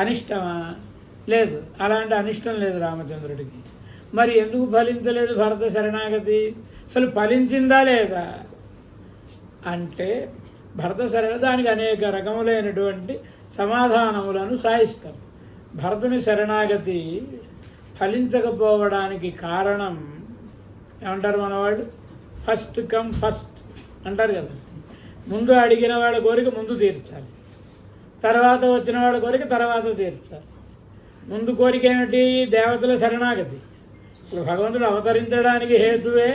అనిష్టమా? లేదు. అలాంటి అనిష్టం లేదు రామచంద్రుడికి. మరి ఎందుకు ఫలించలేదు భరత శరణాగతి? అసలు ఫలించిందా లేదా అంటే భరత దానికి అనేక రకములైనటువంటి సమాధానములను సాయిస్తారు. భరతుని శరణాగతి ఫలించకపోవడానికి కారణం ఏమంటారు మనవాళ్ళు? ఫస్ట్ కమ్ ఫస్ట్ అంటారు కదా. ముందు అడిగిన వాళ్ళ కోరిక ముందు తీర్చాలి, తర్వాత వచ్చిన వాళ్ళ కోరిక తర్వాత తీర్చాలి. ముందు కోరిక ఏమిటి? దేవతల శరణాగతి. ఇప్పుడు భగవంతుడు అవతరించడానికి హేతువే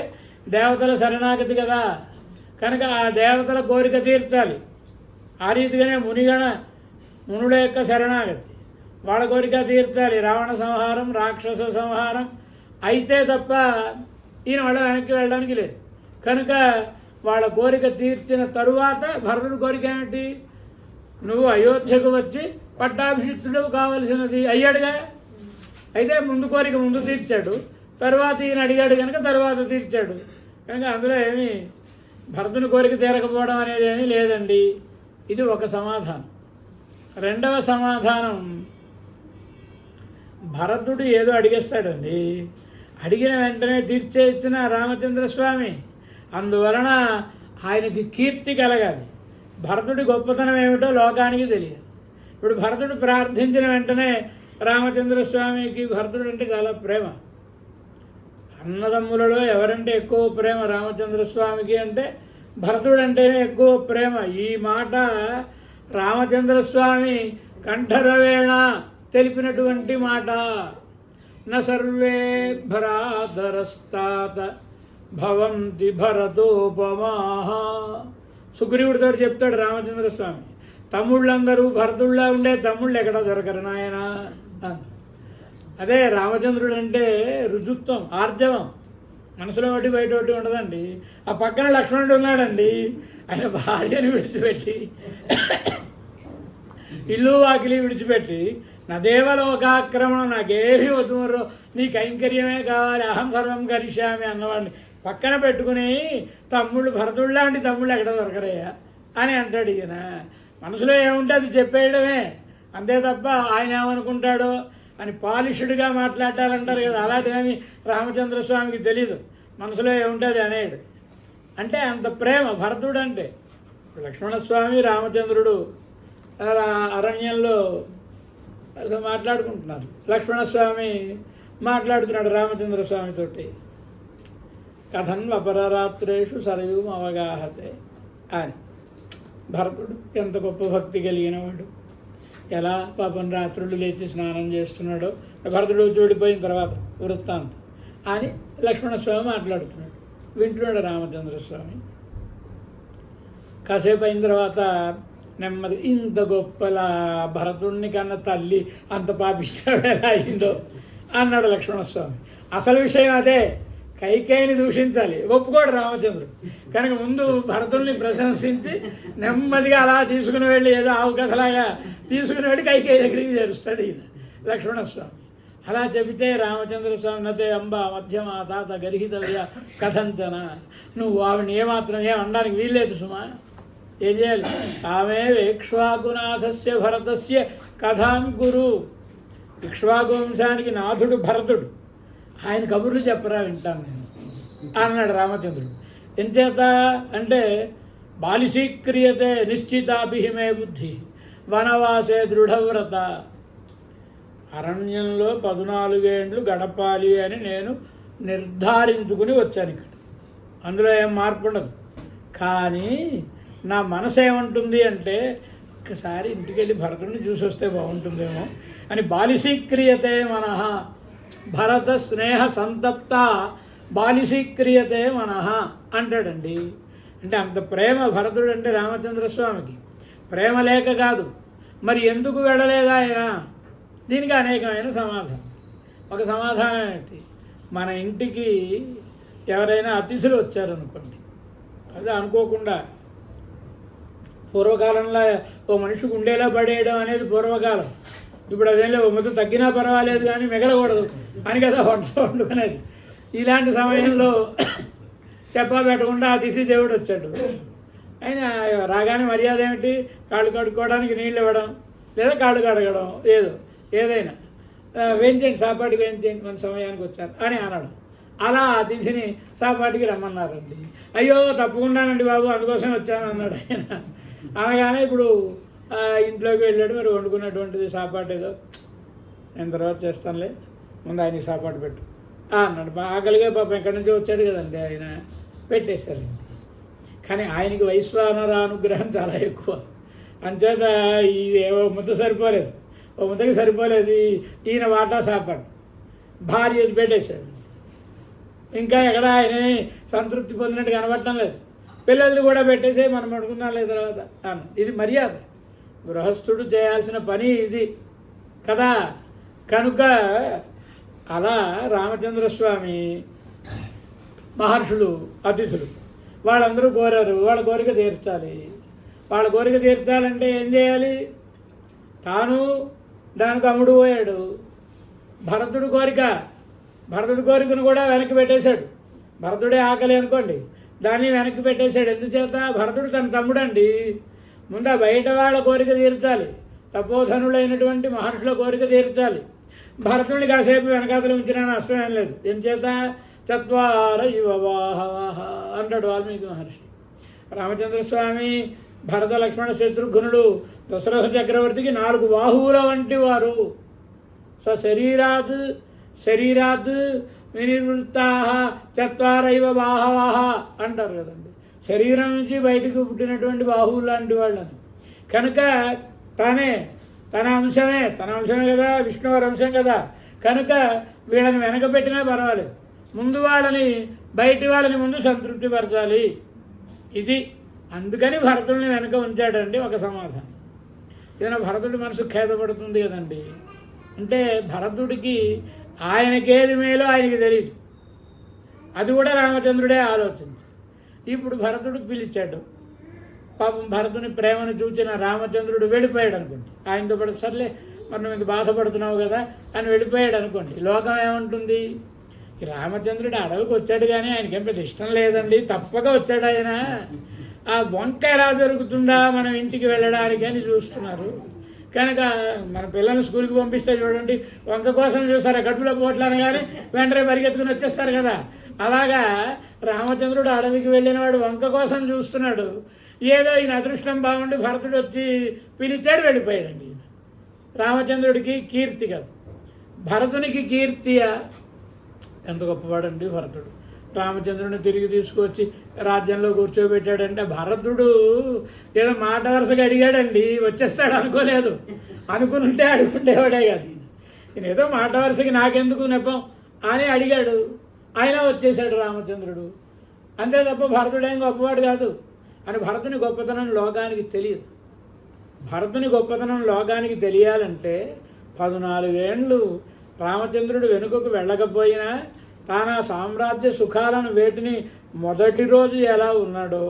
దేవతల శరణాగతి కదా. కనుక ఆ దేవతల కోరిక తీర్చాలి. ఆ రీతిగానే మునుల యొక్క శరణాగతి, వాళ్ళ కోరిక తీర్చాలి. రావణ సంహారం, రాక్షస సంహారం అయితే తప్ప ఈయన వాళ్ళ వెనక్కి వెళ్ళడానికి లేదు. కనుక వాళ్ళ కోరిక తీర్చిన తరువాత భరతుడి కోరిక ఏమిటి? నువ్వు అయోధ్యకు వచ్చి పట్టాభిషిక్తుడు కావలసినది అయ్యాడుగా. అయితే ముందు కోరిక ముందు తీర్చాడు, తరువాత ఈయన అడిగాడు కనుక తరువాత తీర్చాడు. కనుక అందులో ఏమీ భరతుని కోరిక తీరకపోవడం అనేది ఏమీ లేదండి. ఇది ఒక సమాధానం. రెండవ సమాధానం, భరతుడు ఏదో అడిగేస్తాడండి, అడిగిన వెంటనే తీర్చేసిన రామచంద్రస్వామి. అందువలన ఆయనకి కీర్తి కలగాలి. భరతుడి గొప్పతనం ఏమిటో లోకానికి తెలియదు. ఇప్పుడు భరతుడు ప్రార్థించిన వెంటనే రామచంద్రస్వామికి భరతుడు అంటే చాలా ప్రేమ. అన్నదమ్ములలో ఎవరంటే ఎక్కువ ప్రేమ రామచంద్రస్వామికి అంటే భరతుడు అంటేనే ఎక్కువ ప్రేమ. ఈ మాట రామచంద్రస్వామి కంఠరవేణ తెలిపినటువంటి మాట. న సర్వే భరాధరస్తాత భవంతి భరతోపమాః. సుగ్రీవుడితో చెప్తాడు రామచంద్రస్వామి, తమ్ముళ్ళందరూ భరతుళ్ళ ఉండే తమ్ముళ్ళు ఎక్కడ దొరకరు నాయన. అదే రామచంద్రుడు అంటే రుజుత్వం, ఆర్జవం. మనసులో ఒకటి బయట ఒకటి ఉండదండి. ఆ పక్కన లక్ష్మణుడు ఉన్నాడండి, ఆయన భార్యను విడిచిపెట్టి ఇల్లు వాకిలి విడిచిపెట్టి నా దేవలోకాక్రమణం, నాకేమీ వద్దు, నీ కైంకర్యమే కావాలి, అహం సర్వం కరిష్యామి అన్నవాడిని పక్కన పెట్టుకుని తమ్ముళ్ళు భరతుళ్ళలాంటి తమ్ముళ్ళు ఎక్కడ దొరకరయ్యా అని అంటాడు ఈయన. మనసులో ఏముంటే అది చెప్పేయడమే, అంతే తప్ప ఆయన ఏమనుకుంటాడో అని పాలిష్డ్గా మాట్లాడాలంటారు కదా, అలాంటివని రామచంద్రస్వామికి తెలీదు. మనసులో ఏముంటే అది అనేడు. అంటే అంత ప్రేమ భరతుడు అంటే. లక్ష్మణస్వామి రామచంద్రుడు అరణ్యంలో మాట్లాడుకుంటున్నారు. లక్ష్మణస్వామి మాట్లాడుతున్నాడు రామచంద్రస్వామితోటి. కథన్ అపరరాత్రేషు సరయూం అవగాహతే అని. భరతుడు ఎంత గొప్ప భక్తి కలిగిన వాడు, ఎలా పాపం రాత్రులు లేచి స్నానం చేస్తున్నాడో భరతుడు చూడిపోయిన తర్వాత వృత్తాంతం అని లక్ష్మణస్వామి మాట్లాడుతున్నాడు. వింటున్నాడు రామచంద్రస్వామి. కాసేపు అయిన తర్వాత నెమ్మది, ఇంత గొప్పలా భరతుడిని కన్నా తల్లి అంత పాపిస్తాడు ఎలా అయిందో అన్నాడు లక్ష్మణస్వామి. అసలు విషయం అదే, కైకేయిని దూషించాలి, ఒప్పుకోడు రామచంద్రుడు. కనుక ముందు భరతుల్ని ప్రశంసించి నెమ్మదిగా అలా తీసుకుని వెళ్ళి ఏదో ఆవు కథలాగా తీసుకుని వెళ్ళి కైకేయి దగ్గరికి చేరుస్తాడు ఈయన లక్ష్మణస్వామి. అలా చెబితే రామచంద్రస్వామి నతే అంబ మధ్యమ తాత గర్హితవ్య కథంచన, నువ్వు ఆవిడని ఏమాత్రం అనడానికి వీల్లేదు సుమా. ఏం చేయాలి? తామే ఇక్ష్వాకునాథస్య భరతస్య కథాం గురు. ఇక్ష్వాకు వంశానికి నాథుడు భరతుడు, ఆయన కబుర్లు చెప్పరా వింటాను నేను అన్నాడు రామచంద్రుడు. ఎంచేత అంటే బాలిశీక్రియతే నిశ్చితాభిహిమే బుద్ధి వనవాసే దృఢవ్రత. అరణ్యంలో 14 ఏండ్లు గడపాలి అని నేను నిర్ధారించుకుని వచ్చాను ఇక్కడ. అందులో ఏం మార్పు ఉండదు. కానీ నా మనసు ఏమంటుంది అంటే ఒక్కసారి ఇంటికి వెళ్ళి భరతుడిని చూసి వస్తే బాగుంటుందేమో అని. బాలిశీక్రియతే మనః భరత స్నేహ సంతప్త బాలిశీక్రియతే మనః అంటాడండి. అంటే అంత ప్రేమ భరతుడు అంటే రామచంద్రస్వామికి. ప్రేమ లేక కాదు. మరి ఎందుకు వెళ్ళలేదా ఆయన? దీనికి అనేకమైన సమాధానం. ఒక సమాధానం ఏంటి? మన ఇంటికి ఎవరైనా అతిథులు వచ్చారనుకోండి, అది అనుకోకుండా పూర్వకాలంలో ఓ మనిషికి ఉండేలా పడేయడం అనేది పూర్వకాలం. ఇప్పుడు అదేంలో మొత్తం తగ్గినా పర్వాలేదు కానీ మిగలకూడదు అని కదా వండుకునేది. ఇలాంటి సమయంలో చెప్పా పెట్టకుండా అతిథి దేవుడు వచ్చాడు. ఆయన రాగానే మర్యాద ఏమిటి? కాళ్ళు కడుక్కోవడానికి నీళ్ళు ఇవ్వడం, లేదా కాళ్ళు కడగడం ఏదైనా వేయించండి, సాపాటికి వేయించండి, మన సమయానికి వచ్చారు అని అన్నాడు. అలా అతిథిని సాపాటికి రమ్మన్నారండి. అయ్యో తప్పకుండానండి బాబు, అందుకోసం వచ్చాను అన్నాడు ఆయన. అనగానే ఇప్పుడు ఇంట్లోకి వెళ్ళాడు. మరి వండుకున్నటువంటిది సాపాటు ఏదో నేను తర్వాత చేస్తానులే, ముందు ఆయనకి సాపాటు పెట్టు అన్నాడు. ఆకలిగా పాపం ఎక్కడి నుంచి వచ్చాడు కదండి, ఆయన పెట్టేశారండి. కానీ ఆయనకి వైశ్వానర అనుగ్రహం చాలా ఎక్కువ. అంచేత ఓ ముద్ద సరిపోలేదు, ఓ ముద్దకి సరిపోలేదు. ఈయన వాటా సాపాడు భార్య పెట్టేశాడు. ఇంకా ఎక్కడ ఆయన సంతృప్తి పొందినట్టు కనబడటం లేదు. పిల్లల్ని కూడా పెట్టేసే మనం పడుకున్నాం లేదు తర్వాత అన్న. ఇది మర్యాద, గృహస్థుడు చేయాల్సిన పని ఇది కదా. కనుక అలా రామచంద్రస్వామి మహర్షులు అతిథులు వాళ్ళందరూ కోరారు, వాళ్ళ కోరిక తీర్చాలి. వాళ్ళ కోరిక తీర్చాలంటే ఏం చేయాలి? తాను దానికి అమ్ముడు పోయాడు. భరతుడి కోరికను కూడా వెనక్కి పెట్టేశాడు. భరతుడే ఆకలి అనుకోండి, దాన్ని వెనక్కి పెట్టేశాడు. ఎందుచేత? భరతుడు తన తమ్ముడండి. ముందు బయట వాళ్ళ కోరిక తీర్చాలి, తపోధనులైనటువంటి మహర్షుల కోరిక తీర్చాలి. భరతుడిని కాసేపు వెనకాతలు ఉంచినా నష్టమేం లేదు. ఎంచేత? చత్వార యువవాహ అంటాడు వాల్మీకి మహర్షి. రామచంద్రస్వామి, భరత లక్ష్మణ శత్రుఘ్నుడు, దశరథ చక్రవర్తికి 4 బాహువుల వంటి వారు. శరీరాత్ వినివృత్తా చత్వారైవ బాహవాహ అంటారు కదండి. శరీరం నుంచి బయటకు పుట్టినటువంటి బాహువులు లాంటి వాళ్ళని. కనుక తన అంశమే కదా, విష్ణువారి అంశం కదా. కనుక వీళ్ళని వెనకబెట్టినా పర్వాలేదు, ముందు బయటి వాళ్ళని ముందు సంతృప్తిపరచాలి. ఇది అందుకని భరతుడిని వెనక ఉంచాడండి. ఒక సమాధానం. ఏదైనా భరతుడి మనసు ఖేదపడుతుంది కదండి. అంటే భరతుడికి ఆయనకేది మేలో ఆయనకి తెలియదు, అది కూడా రామచంద్రుడే ఆలోచించాడు. ఇప్పుడు భరతుడికి పిలిచాడు. పాపం భరతుని ప్రేమను చూచిన రామచంద్రుడు వెళ్ళిపోయాడు అనుకోండి. ఆయనతో పాటు సర్లే మరి నువ్వు ఇంక బాధపడుతున్నావు కదా అని వెళ్ళిపోయాడు అనుకోండి. లోకం ఏముంటుంది? ఈ రామచంద్రుడు అడవికి వచ్చాడు కానీ ఆయనకేం పెద్ద ఇష్టం లేదండి, తప్పక వచ్చాడు ఆయన. ఆ వంక ఎలా దొరుకుతుందా మనం ఇంటికి వెళ్ళడానికి అని చూస్తున్నారు. కనుక మన పిల్లల్ని స్కూల్కి పంపిస్తే చూడండి, వంక కోసం చూస్తారు, కడుపులో పోట్లు అనగానే వెంటనే పరిగెత్తుకుని వచ్చేస్తారు కదా. అలాగా రామచంద్రుడు అడవికి వెళ్ళిన వాడు వంక కోసం చూస్తున్నాడు. ఏదో ఈయన అదృష్టం బాగుండి భరతుడు వచ్చి పిలిచాడు, వెళ్ళిపోయాడండి. రామచంద్రుడికి కీర్తి కాదు, భరతునికి కీర్తియా? ఎంత గొప్పవాడండి భరతుడు. రామచంద్రుడిని తిరిగి తీసుకొచ్చి రాజ్యంలో కూర్చోబెట్టాడంటే భరతుడు ఏదో మాట వరుసగా అడిగాడండి, వచ్చేస్తాడు అనుకోలేదు. అనుకుని ఉంటే అడుగుండేవాడే కాదు. ఈయన ఏదో మాట వరుసకి నాకెందుకు నెపం అని అడిగాడు, ఆయన వచ్చేసాడు రామచంద్రుడు. అంతే తప్ప భరతుడేం గొప్పవాడు కాదు అని. భరతుని గొప్పతనం లోకానికి తెలియదు. భరతుని గొప్పతనం లోకానికి తెలియాలంటే 14 ఏళ్ళు రామచంద్రుడు వెనుకకు వెళ్ళకపోయినా తాను ఆ సామ్రాజ్య సుఖాలను వేటిని మొదటి రోజు ఎలా ఉన్నాడో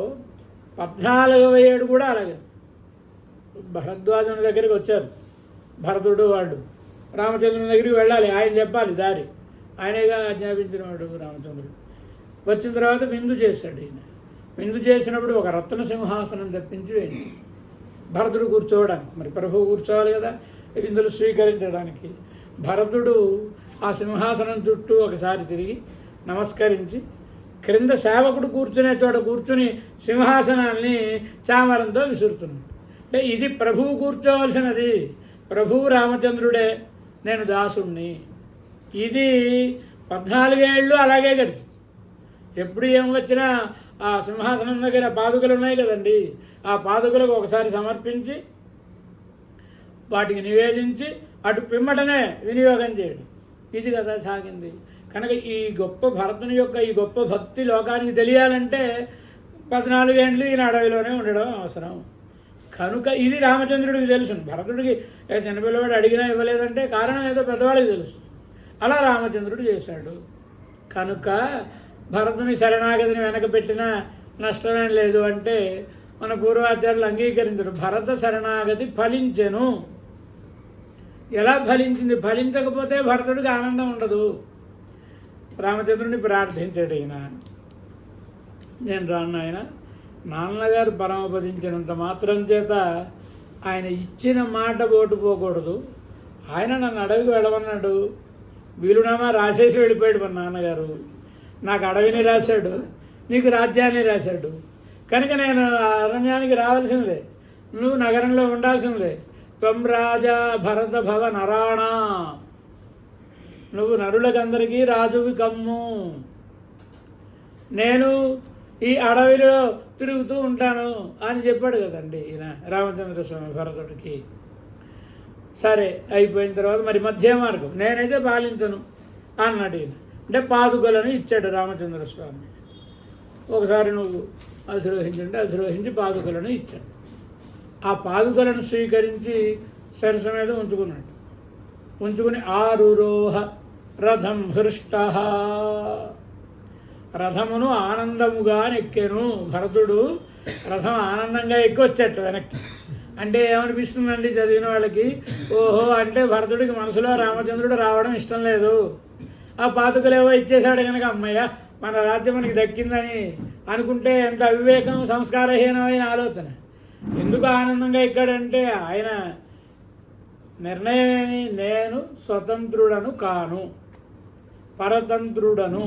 14వ ఏడు కూడా అలాగే. భరద్వాజుని దగ్గరికి వచ్చారు భరతుడు, వాళ్ళు రామచంద్రుని దగ్గరికి వెళ్ళాలి, ఆయన చెప్పాలి దారి, ఆయనేగా ఆజ్ఞాపించిన వాడు రామచంద్రుడు. వచ్చిన తర్వాత విందు చేశాడు. ఈయన విందు చేసినప్పుడు ఒక రత్న సింహాసనం తెప్పించి వేయించి భరతుడు కూర్చోవడానికి, మరి ప్రభువు కూర్చోవాలి కదా విందులు స్వీకరించడానికి. భరతుడు ఆ సింహాసనం చుట్టూ ఒకసారి తిరిగి నమస్కరించి క్రింద సేవకుడు కూర్చునే చోట కూర్చుని సింహాసనాన్ని చామరంతో విసురుతున్నాడు. అంటే ఇది ప్రభువు కూర్చోవలసినది, ప్రభువు రామచంద్రుడే, నేను దాసుణ్ణి. ఇది 14 ఏళ్ళు అలాగే గడిచి ఎప్పుడు ఏం వచ్చినా ఆ సింహాసనం దగ్గర పాదుకలు ఉన్నాయి కదండి, ఆ పాదుకలకు ఒకసారి సమర్పించి వాటికి నివేదించి అటు పిమ్మటనే వినియోగం చేయడం, ఇది కదా సాగింది. కనుక ఈ గొప్ప భరతుని యొక్క ఈ గొప్ప భక్తి లోకానికి తెలియాలంటే 14 ఏళ్ళు ఈయన అడవిలోనే ఉండడం అవసరం. కనుక ఇది రామచంద్రుడికి తెలుసు. భరతుడికి చిన్నపిల్లవాడు అడిగినా ఇవ్వలేదంటే కారణం ఏదో పెద్దవాడికి తెలుసు. అలా రామచంద్రుడు చేశాడు. కనుక భరతుని శరణాగతిని వెనకబెట్టినా నష్టమేం లేదు అంటే మన పూర్వాచార్యులు అంగీకరించడు. భరత శరణాగతి ఫలించెను. ఎలా ఫలించింది? ఫలించకపోతే భరతుడికి ఆనందం ఉండదు. రామచంద్రుడిని ప్రార్థించాడు ఈయన, నేను రాను ఆయన, నాన్నగారు పరమపదించినంత మాత్రం చేత ఆయన ఇచ్చిన మాట ఓటుపోకూడదు. ఆయన నన్ను అడవికి వెళ్ళమన్నాడు, వీలునామా రాసేసి వెళ్ళిపోయాడు మా నాన్నగారు. నాకు అడవిని రాశాడు, నీకు రాజ్యాన్ని రాశాడు. కనుక నేను అరణ్యానికి రావాల్సిందే, నువ్వు నగరంలో ఉండాల్సిందే. త్వం రాజా భరత భవ నరాణా, నువ్వు నరులకందరికీ రాజువి కమ్ము. నేను ఈ అడవిలో తిరుగుతూ ఉంటాను అని చెప్పాడు కదండి ఈయన రామచంద్ర స్వామి భరతుడికి. సరే అయిపోయిన తర్వాత మరి మధ్య మార్గం నేనైతే పాలించను అన్నాడు ఈయన. అంటే పాదుకలను ఇచ్చాడు రామచంద్ర స్వామి. ఒకసారి నువ్వు అధిరోహించంటే అధిరోహించి పాదుకలను ఇచ్చాడు. ఆ పాదుకలను స్వీకరించి సరస్సు మీద ఉంచుకున్నాడు. ఉంచుకుని ఆరురోహ రథం హృష్ట, రథమును ఆనందముగా నెక్కెను. భరతుడు రథం ఆనందంగా ఎక్కొచ్చట వెనక్కి. అంటే ఏమనిపిస్తుందండి చదివిన వాళ్ళకి, ఓహో అంటే భరతుడికి మనసులో రామచంద్రుడు రావడం ఇష్టం లేదు, ఆ పాదుకలేవో ఇచ్చేశాడు కనుక అమ్మయ్య మన రాజ్యం మనకి దక్కిందని అనుకుంటే ఎంత అవివేకం, సంస్కారహీనమైన ఆలోచన. ఎందుకు ఆనందంగా ఎక్కాడంటే ఆయన నిర్ణయం ఏమి, నేను స్వతంత్రుడను కాను, పరతంత్రుడను.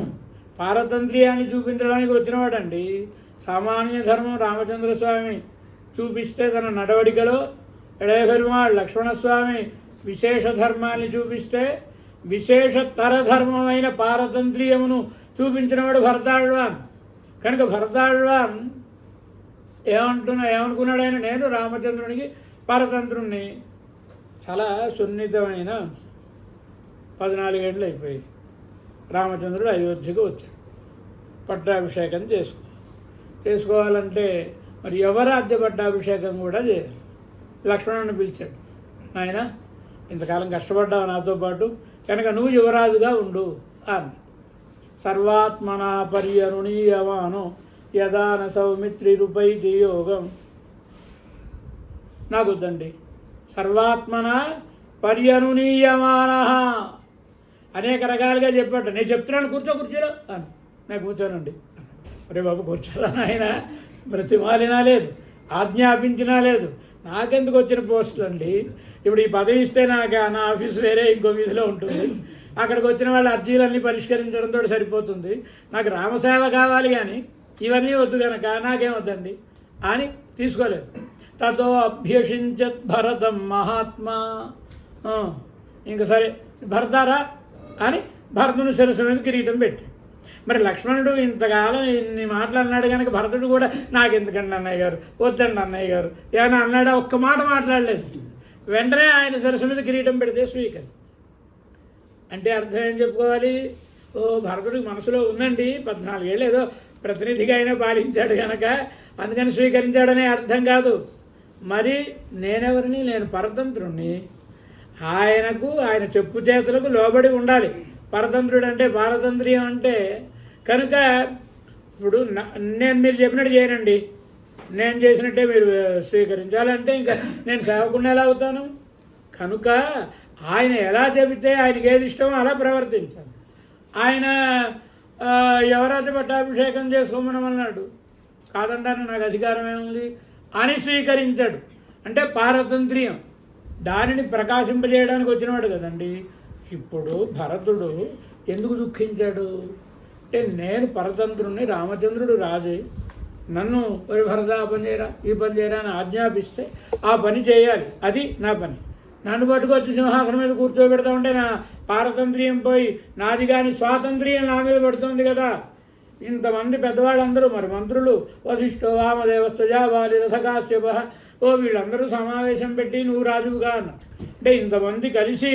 పారతంత్ర్యాన్ని చూపించడానికి వచ్చినవాడండి. సామాన్య ధర్మం రామచంద్ర స్వామి చూపిస్తే తన నడవడికలో, ఎడయపెరుమాళ్ లక్ష్మణస్వామి విశేష ధర్మాన్ని చూపిస్తే విశేషతర ధర్మమైన పారతంత్ర్యమును చూపించినవాడు భరతాళ్వాన్. కనుక భరతాళ్వాన్ ఏమనుకున్నాడు ఆయన, నేను రామచంద్రునికి పరతంత్రుణ్ణి. చాలా సున్నితమైన 14 ఏళ్ళు అయిపోయి రామచంద్రుడు అయోధ్యకు వచ్చాడు. పట్టాభిషేకం చేసుకోవాలంటే మరి యువరాజ్య పట్టాభిషేకం కూడా చేయాలి. లక్ష్మణుని పిలిచాడు, ఆయన ఇంతకాలం కష్టపడ్డావు నాతో పాటు, కనుక నువ్వు యువరాజుగా ఉండు అని. సర్వాత్మనా పర్యనునీయమాను యదాన సౌమిత్రి రూపైతి యోగం. నాకు వద్దండి, సర్వాత్మన పర్యనునీయమాన అనేక రకాలుగా చెప్పాడు. నేను చెప్తున్నాను కూర్చోలో అని. నాకు కూర్చోనండి. ఒరే బాబు కూర్చోరా ఆయన, బ్రతిమాలినా లేదు, ఆజ్ఞాపించినా లేదు. నాకెందుకు వచ్చిన పోస్టులు అండి? ఇప్పుడు ఈ పదవి ఇస్తే నాకు నా ఆఫీస్ వేరే ఇంకో వీధిలో ఉంటుంది, అక్కడికి వచ్చిన వాళ్ళ అర్జీలన్నీ పరిష్కరించడంతో సరిపోతుంది. నాకు రామసేవ కావాలి కానీ ఇవన్నీ వద్దు కనుక నాకేం వద్దండి అని తీసుకోలేదు. తతో అభ్యసించత్ భరతం మహాత్మా. ఇంక సరే భరతారా అని భరతుని శిరస్సు మీద కిరీటం పెట్టి. మరి లక్ష్మణుడు ఇంతకాలం ఇన్ని మాటలు అన్నాడు కనుక భరతుడు కూడా నాకెందుకండి అన్నయ్య గారు, వద్దండి అన్నయ్య గారు ఏమైనా అన్నాడా? ఒక్క మాట మాట్లాడలేదు. వెంటనే ఆయన శిరస్సు మీద కిరీటం పెడితే స్వీకరి. అంటే అర్థం ఏం చెప్పుకోవాలి? ఓ భరతుడికి మనసులో ఉందండి, 14 ఏళ్ళు ఏదో ప్రతినిధిగా అయినా పాలించాడు కనుక అందుకని స్వీకరించాడనే అర్థం కాదు. మరి నేనెవరిని? నేను పరతంత్రుణ్ణి. ఆయనకు ఆయన చెప్పు చేతులకు లోబడి ఉండాలి. పరతంత్రుడు అంటే పారతంత్ర్యం అంటే కనుక ఇప్పుడు నేను మీరు చెప్పినట్టు చేయనండి, నేను చేసినట్టే మీరు స్వీకరించాలంటే ఇంకా నేను సేవకుండా ఎలా అవుతాను? కనుక ఆయన ఎలా చెబితే ఆయనకి ఏది ఇష్టమో అలా ప్రవర్తించాలి. ఆయన యువరాజ పట్టాభిషేకం చేసుకోమనమన్నాడు, కాదంటాను, నాకు అధికారం ఏముంది అని స్వీకరించాడు. అంటే పారతంత్ర్యం, దానిని ప్రకాశింపజేయడానికి వచ్చినవాడు కదండి. ఇప్పుడు భరతుడు ఎందుకు దుఃఖించాడు అంటే, నేను పరతంత్రుణ్ణి, రామచంద్రుడు రాజే, నన్ను ఒక భరత ఆ పని చేయరా ఈ పని చేయరా అని ఆజ్ఞాపిస్తే ఆ పని చేయాలి, అది నా పని. నన్ను పట్టుకొచ్చి సింహాసనం మీద కూర్చోబెడతా ఉంటే నా పారతంత్ర్యం పోయి నాది కానీ స్వాతంత్ర్యం నా మీద పడుతుంది కదా. ఇంతమంది పెద్దవాళ్ళందరూ, మరి మంత్రులు వశిష్ఠో వామదేవస్తజా వాలి రథకాశ్యప, ఓ వీళ్ళందరూ సమావేశం పెట్టి నువ్వు రాజువుగా అన్న. అంటే ఇంతమంది కలిసి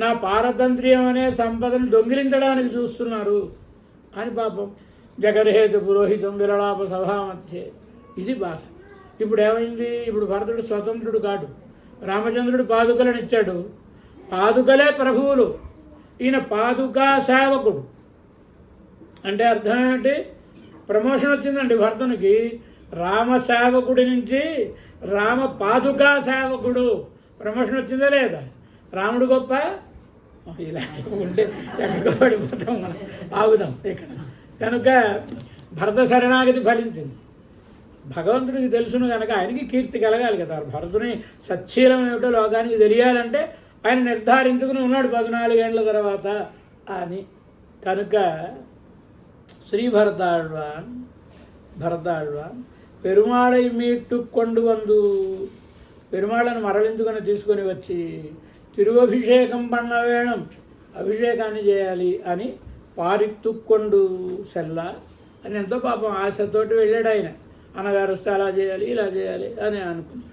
నా పారతంత్ర్యం అనే సంపదను దొంగిలించడానికి చూస్తున్నారు అని పాపం జగర్హేతు పురోహితం విరళాప సభా మధ్య. ఇది బాధ. ఇప్పుడు ఏమైంది? ఇప్పుడు భరతుడు స్వతంత్రుడు కాడు, రామచంద్రుడు పాదుకలను ఇచ్చాడు. పాదుకలే ప్రభువులు, ఈయన పాదుకా సేవకుడు. అంటే అర్థం ఏమిటి? ప్రమోషన్ వచ్చిందండి భరతునికి. రామ సేవకుడి నుంచి రామ పాదుకా సేవకుడు ప్రమోషన్ వచ్చిందా లేదా? రాముడు గొప్ప? ఇలా చెప్పుకుంటే ఎక్కడికో పడిపోతాం మనం, ఆగుదాం ఇక్కడ. కనుక భరత శరణాగతి ఫలించింది. భగవంతుడికి తెలుసును కనుక ఆయనకి కీర్తి కలగాలి కదా. భరతుని సచ్చీలం ఏమిటో లోకానికి తెలియాలంటే ఆయన నిర్ధారించుకుని ఉన్నాడు 14 ఏళ్ల తర్వాత అని. కనుక శ్రీభరతాళ్వాన్ పెరుమాళై మీట్టు కొండు వందు, పెరుమాళను మరలించుకొని తీసుకొని వచ్చి తిరువభిషేకం పన్న వేణం, అభిషేకాన్ని చేయాలి అని పారిత్తుక్కొండు సెల్ల అని ఎంతో పాపం ఆశతోటి వెళ్ళాడు ఆయన. అన్నగారు వస్తే అలా చేయాలి ఇలా చేయాలి అని అనుకుని.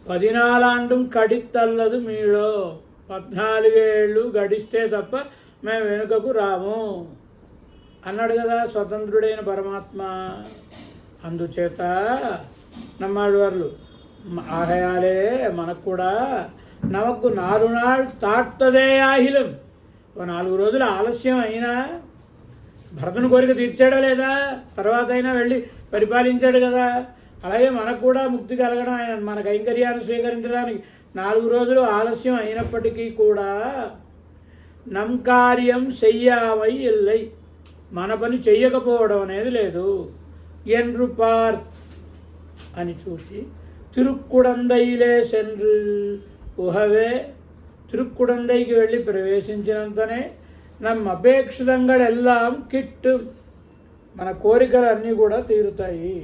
పదినాలాండం కడిత్తల్లదు మీలో, 14 ఏళ్ళు గడిస్తే తప్ప మేము వెనుకకు రాము అన్నాడు కదా స్వతంత్రుడైన పరమాత్మ. అందుచేత நம்மாழ்வாర్లు ఆహయాలే మనకు కూడా నమకు 4 నాள் తాట్టదే ఆహిలం, 4 రోజులు ఆలస్యం అయినా భరతుని కోరిక తీర్చాడా లేదా, తర్వాత అయినా వెళ్ళి పరిపాలించాడు కదా. అలాగే మనకు కూడా ముక్తి కలగడం, ఆయన మన కైంకర్యాన్ని స్వీకరించడానికి 4 రోజులు ఆలస్యం అయినప్పటికీ కూడా నమ్ కార్యం చెయ్యామై ఇల్లై, మన పని చెయ్యకపోవడం అనేది లేదు. என்று పార్ అని చూచి తిరుక్కుడందైలే సెండ్రు ఉహవే, తిరుక్కుడందైకి వెళ్ళి ప్రవేశించినంతనే నమ్ అపేక్షితంగళెల్లాం కిట్టు, మన కోరికలన్నీ కూడా తీరుతాయి.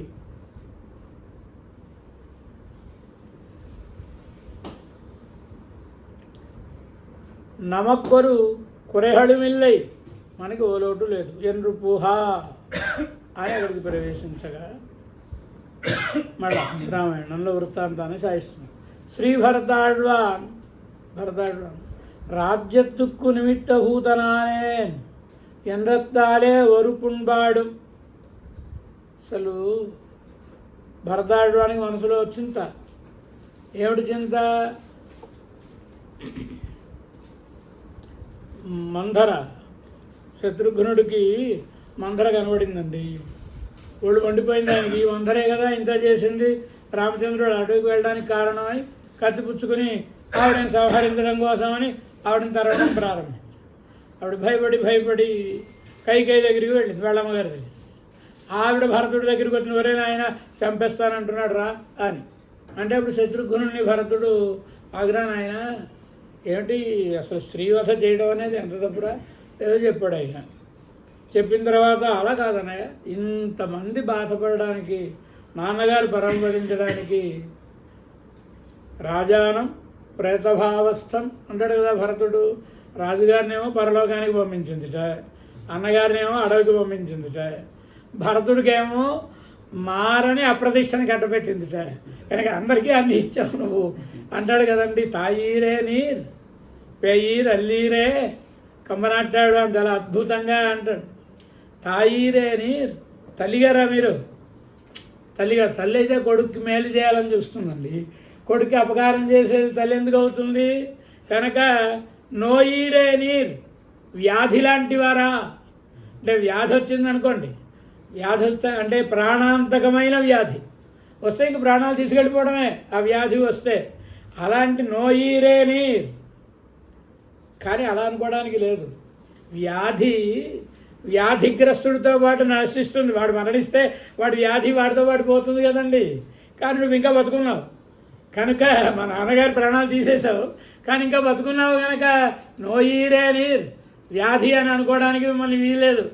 నమక్కరు కురెహళిమిల్లై, మనకి ఓ లోటు లేదు. ఎన్రు పూహా అని అక్కడికి ప్రవేశించగా మళ్ళా రామాయణంలో వృత్తాంతాన్ని సాయిస్తున్నాం. శ్రీభరతాళ్వాన్ రాజ్యత్తుక్కు నిమిత్తభూతనానేన్ ఎండ్రత్తాలే వరుపుంబాడు. అసలు భరతాళ్వానికి మనసులో చింత. ఏమిటి చింత? మంధర, శత్రుఘ్నుడికి మంధర కనబడిందండి. ఒళ్ళు మండిపోయింది ఆయనకి. మంధరే కదా ఇంత చేసింది, రామచంద్రుడు అడవికి వెళ్ళడానికి కారణమని కత్తిపుచ్చుకుని ఆవిడని సంహరించడం కోసమని ఆవిడని తరవడం ప్రారంభించి, ఆవిడ భయపడి కైకేయి దగ్గరికి వెళ్ళింది, వెళ్ళమ్మగారి దగ్గర. ఆవిడ భరతుడి దగ్గరికి వచ్చిన వరే ఆయన చంపేస్తానంటున్నాడు రా అని అంటే, అప్పుడు శత్రుఘ్నుడిని భరతుడు ఆగ్రహం, ఆయన ఏమిటి అసలు స్త్రీవధ చేయడం అనేది ఎంత తప్పుడా ఏదో చెప్పాడు ఆయన. చెప్పిన తర్వాత అలా కాదన్నయ్య, ఇంతమంది బాధపడడానికి, నాన్నగారు పరంపరించడానికి రాజానం ప్రేతభావస్థం అంటాడు కదా భరతుడు. రాజుగారినేమో పరలోకానికి పంపించిందిట, అన్నగారినేమో అడవికి పంపించిందిట, భరతుడికేమో మారని అప్రతిష్టని కట్టబెట్టిందిట. కనుక అందరికీ అన్ని ఇచ్చావు నువ్వు అంటాడు కదండి. తాయీరే నీర్ పేయీర్ అల్లీరే కమ్మనాటాడు అని చాలా అద్భుతంగా అంటాడు. తాయీరే నీర్, తల్లిగారా మీరు? తల్లి అయితే కొడుక్కి మేలు చేయాలని చూస్తుందండి, కొడుక్కి అపకారం చేసేది తల్లి ఎందుకు అవుతుంది? కనుక నోయీరే నీర్, వ్యాధి లాంటి వారా అంటే వ్యాధి వచ్చిందనుకోండి, వ్యాధి వస్తే అంటే ప్రాణాంతకమైన వ్యాధి వస్తే ఇంక ప్రాణాలు తీసుకెళ్ళిపోవడమే ఆ వ్యాధి వస్తే. అలాంటి నోయీరే నీర్, కానీ అలా అనుకోవడానికి లేదు. వ్యాధిగ్రస్తుడితో పాటు నశిస్తుంది. వాడు మరణిస్తే వాడి వ్యాధి వాడితో పాటు పోతుంది కదండి. కానీ నువ్వు ఇంకా బతుకున్నావు కనుక, మా నాన్నగారి ప్రాణాలు తీసేసావు కానీ ఇంకా బతుకున్నావు కనుక నోయీరే నీర్, వ్యాధి అని అనుకోవడానికి మిమ్మల్ని వీల్లేదు.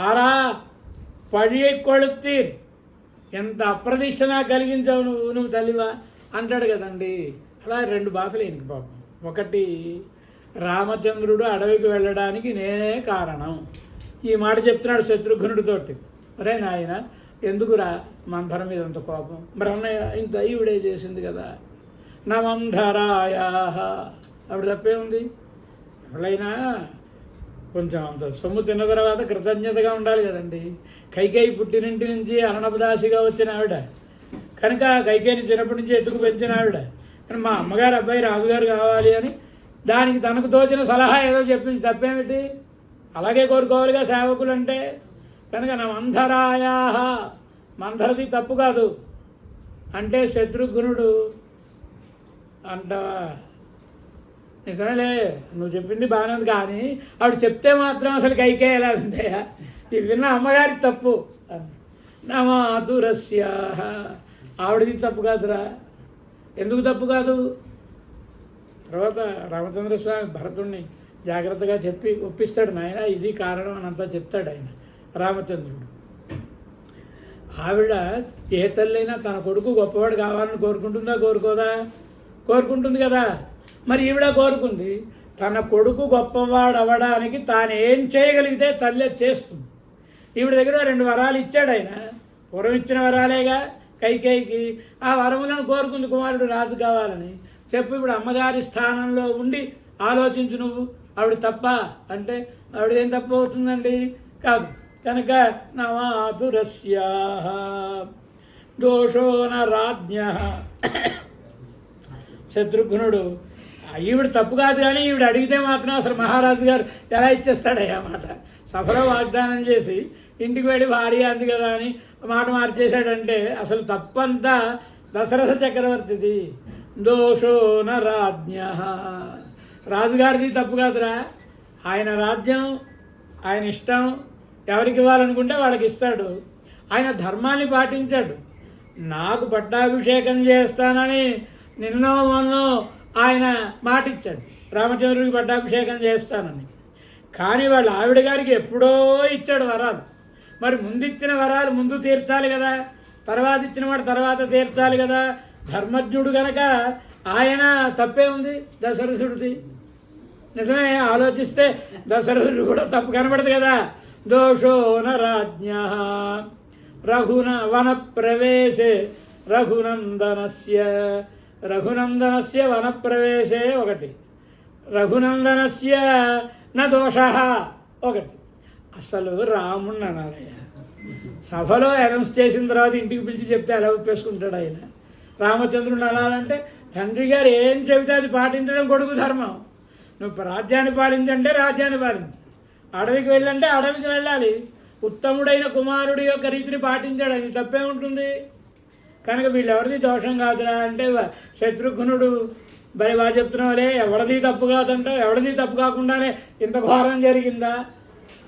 ఆరా పడి కొళుత్తీర్, ఎంత అప్రదిష్టనా కలిగించావు నువ్వు తల్లివా అంటాడు కదండి. అలా 2 భాషలు ఇంక పాపం. ఒకటి, రామచంద్రుడు అడవికి వెళ్ళడానికి నేనే కారణం, ఈ మాట చెప్తున్నాడు శత్రుఘ్నుడితోటి. అరే నాయన ఎందుకురా మంథర మీద అంత కోపం, మరి అన్నయ్య ఇంత ఈవిడే చేసింది కదా. నా మంధరాయా, ఆవిడ తప్పే ఉంది. ఎవరైనా కొంచెం అంత సొమ్ము తిన్న తర్వాత కృతజ్ఞతగా ఉండాలి కదండి. కైకేయి పుట్టినింటి నుంచి అరణపదాసిగా వచ్చిన ఆవిడ కనుక, కైకేయిని చిన్నప్పటి నుంచి ఎత్తుకు పెంచిన ఆవిడ. కానీ మా అమ్మగారు అబ్బాయి రాజుగారు కావాలి అని దానికి తనకు తోచిన సలహా ఏదో చెప్పింది, తప్పేమిటి? అలాగే కోరుకోవాలిగా సేవకులు అంటే. కనుక నా మంధరాయా, మంధరది తప్పు కాదు అంటే శత్రుఘ్నుడు అంటావా? నిజమేలే, నువ్వు చెప్పింది బాగానే ఉంది, కానీ ఆవిడ చెప్తే మాత్రం అసలు కైకేయి ఎలా ఉందయ్యా, ఇది విన్న అమ్మగారి తప్పు. నా మాతురస్య, ఆవిడది తప్పు కాదురా. ఎందుకు తప్పు కాదు? తర్వాత రామచంద్రస్వామి భరతుడిని జాగ్రత్తగా చెప్పి ఒప్పిస్తాడు. నాయన ఇది కారణం అని అంతా చెప్తాడు ఆయన రామచంద్రుడు. ఆవిడ ఏ తల్లైనా తన కొడుకు గొప్పవాడు కావాలని కోరుకుంటుందా, కోరుకోదా? కోరుకుంటుంది కదా. మరి ఈవిడ కోరుకుంది. తన కొడుకు గొప్పవాడు అవ్వడానికి తాను ఏం చేయగలిగితే తల్లి చేస్తుంది. ఈవిడ దగ్గర 2 వరాలు ఇచ్చాడు ఆయన, పూర్వం ఇచ్చిన వరాలేగా కైకేయికి. ఆ వరములను కోరుకుంది కుమారుడు రాజు కావాలని. చెప్పు, ఇప్పుడు అమ్మగారి స్థానంలో ఉండి ఆలోచించు నువ్వు. ఆవిడ తప్ప అంటే ఆవిడేం తప్పు అవుతుందండి? కాదు. కనుక నవాతురస్య దోషో న రాజ్ఞ. శత్రుఘ్నుడు ఈవిడ తప్పు కాదు, కానీ ఈవిడ అడిగితే మాత్రం అసలు మహారాజు గారు ఎలా ఇచ్చేస్తాడయ్యా మాట. సభలో వాగ్దానం చేసి ఇంటికి వెళ్ళి భార్య అంది కదా అని మాట మార్చేశాడంటే అసలు తప్పంతా దశరథ చక్రవర్తిది. దోషో న రాజ్ఞ, రాజుగారిది తప్పు కాదురా. ఆయన రాజ్యం, ఆయన ఇష్టం, ఎవరికి ఇవ్వాలనుకుంటే వాళ్ళకి ఇస్తాడు. ఆయన ధర్మాన్ని పాటించాడు. నాకు పట్టాభిషేకం చేస్తానని నిన్నో మొన్నో ఆయన మాటిచ్చాడు, రామచంద్రుడికి పట్టాభిషేకం చేస్తానని. కానీ వాళ్ళ ఆవిడ గారికి ఎప్పుడో ఇచ్చాడు వరాలు. మరి ముందు ఇచ్చిన వరాలు ముందు తీర్చాలి కదా, తర్వాత ఇచ్చిన వాడు తర్వాత తీర్చాలి కదా. ధర్మజ్ఞుడు కనుక ఆయన తప్పే ఉంది దశరథుడిది. నిజమే, ఆలోచిస్తే దశరథుడు కూడా తప్పు కనబడదు కదా. దోషో న రాజ్ఞ రఘున వన ప్రవేశే రఘునందనస్య. రఘునందనస్య వన ప్రవేశే ఒకటి, రఘునందనస్య న దోష ఒకటి. అసలు రాముణ్ణి అనాలయ్య. సభలో అనౌన్స్ చేసిన తర్వాత ఇంటికి పిలిచి చెప్తే ఎలా ఒప్పేసుకుంటాడు ఆయన? రామచంద్రుని అనాలంటే తండ్రి గారు ఏం చెబితే అది పాటించడం కొడుకు ధర్మం. నువ్వు రాజ్యాన్ని పాలించంటే రాజ్యాన్ని పాలించు, అడవికి వెళ్ళంటే అడవికి వెళ్ళాలి. ఉత్తముడైన కుమారుడి యొక్క రీతిని పాటించాడు, అది తప్పే ఉంటుంది. కనుక వీళ్ళెవరిది దోషం కాదురా అంటే శత్రుఘ్నుడు బలి బాగా చెప్తున్నావులే, ఎవరిది తప్పు కాదంటావు, ఎవరిది తప్పు కాకుండానే ఇంత ఘోరం జరిగిందా?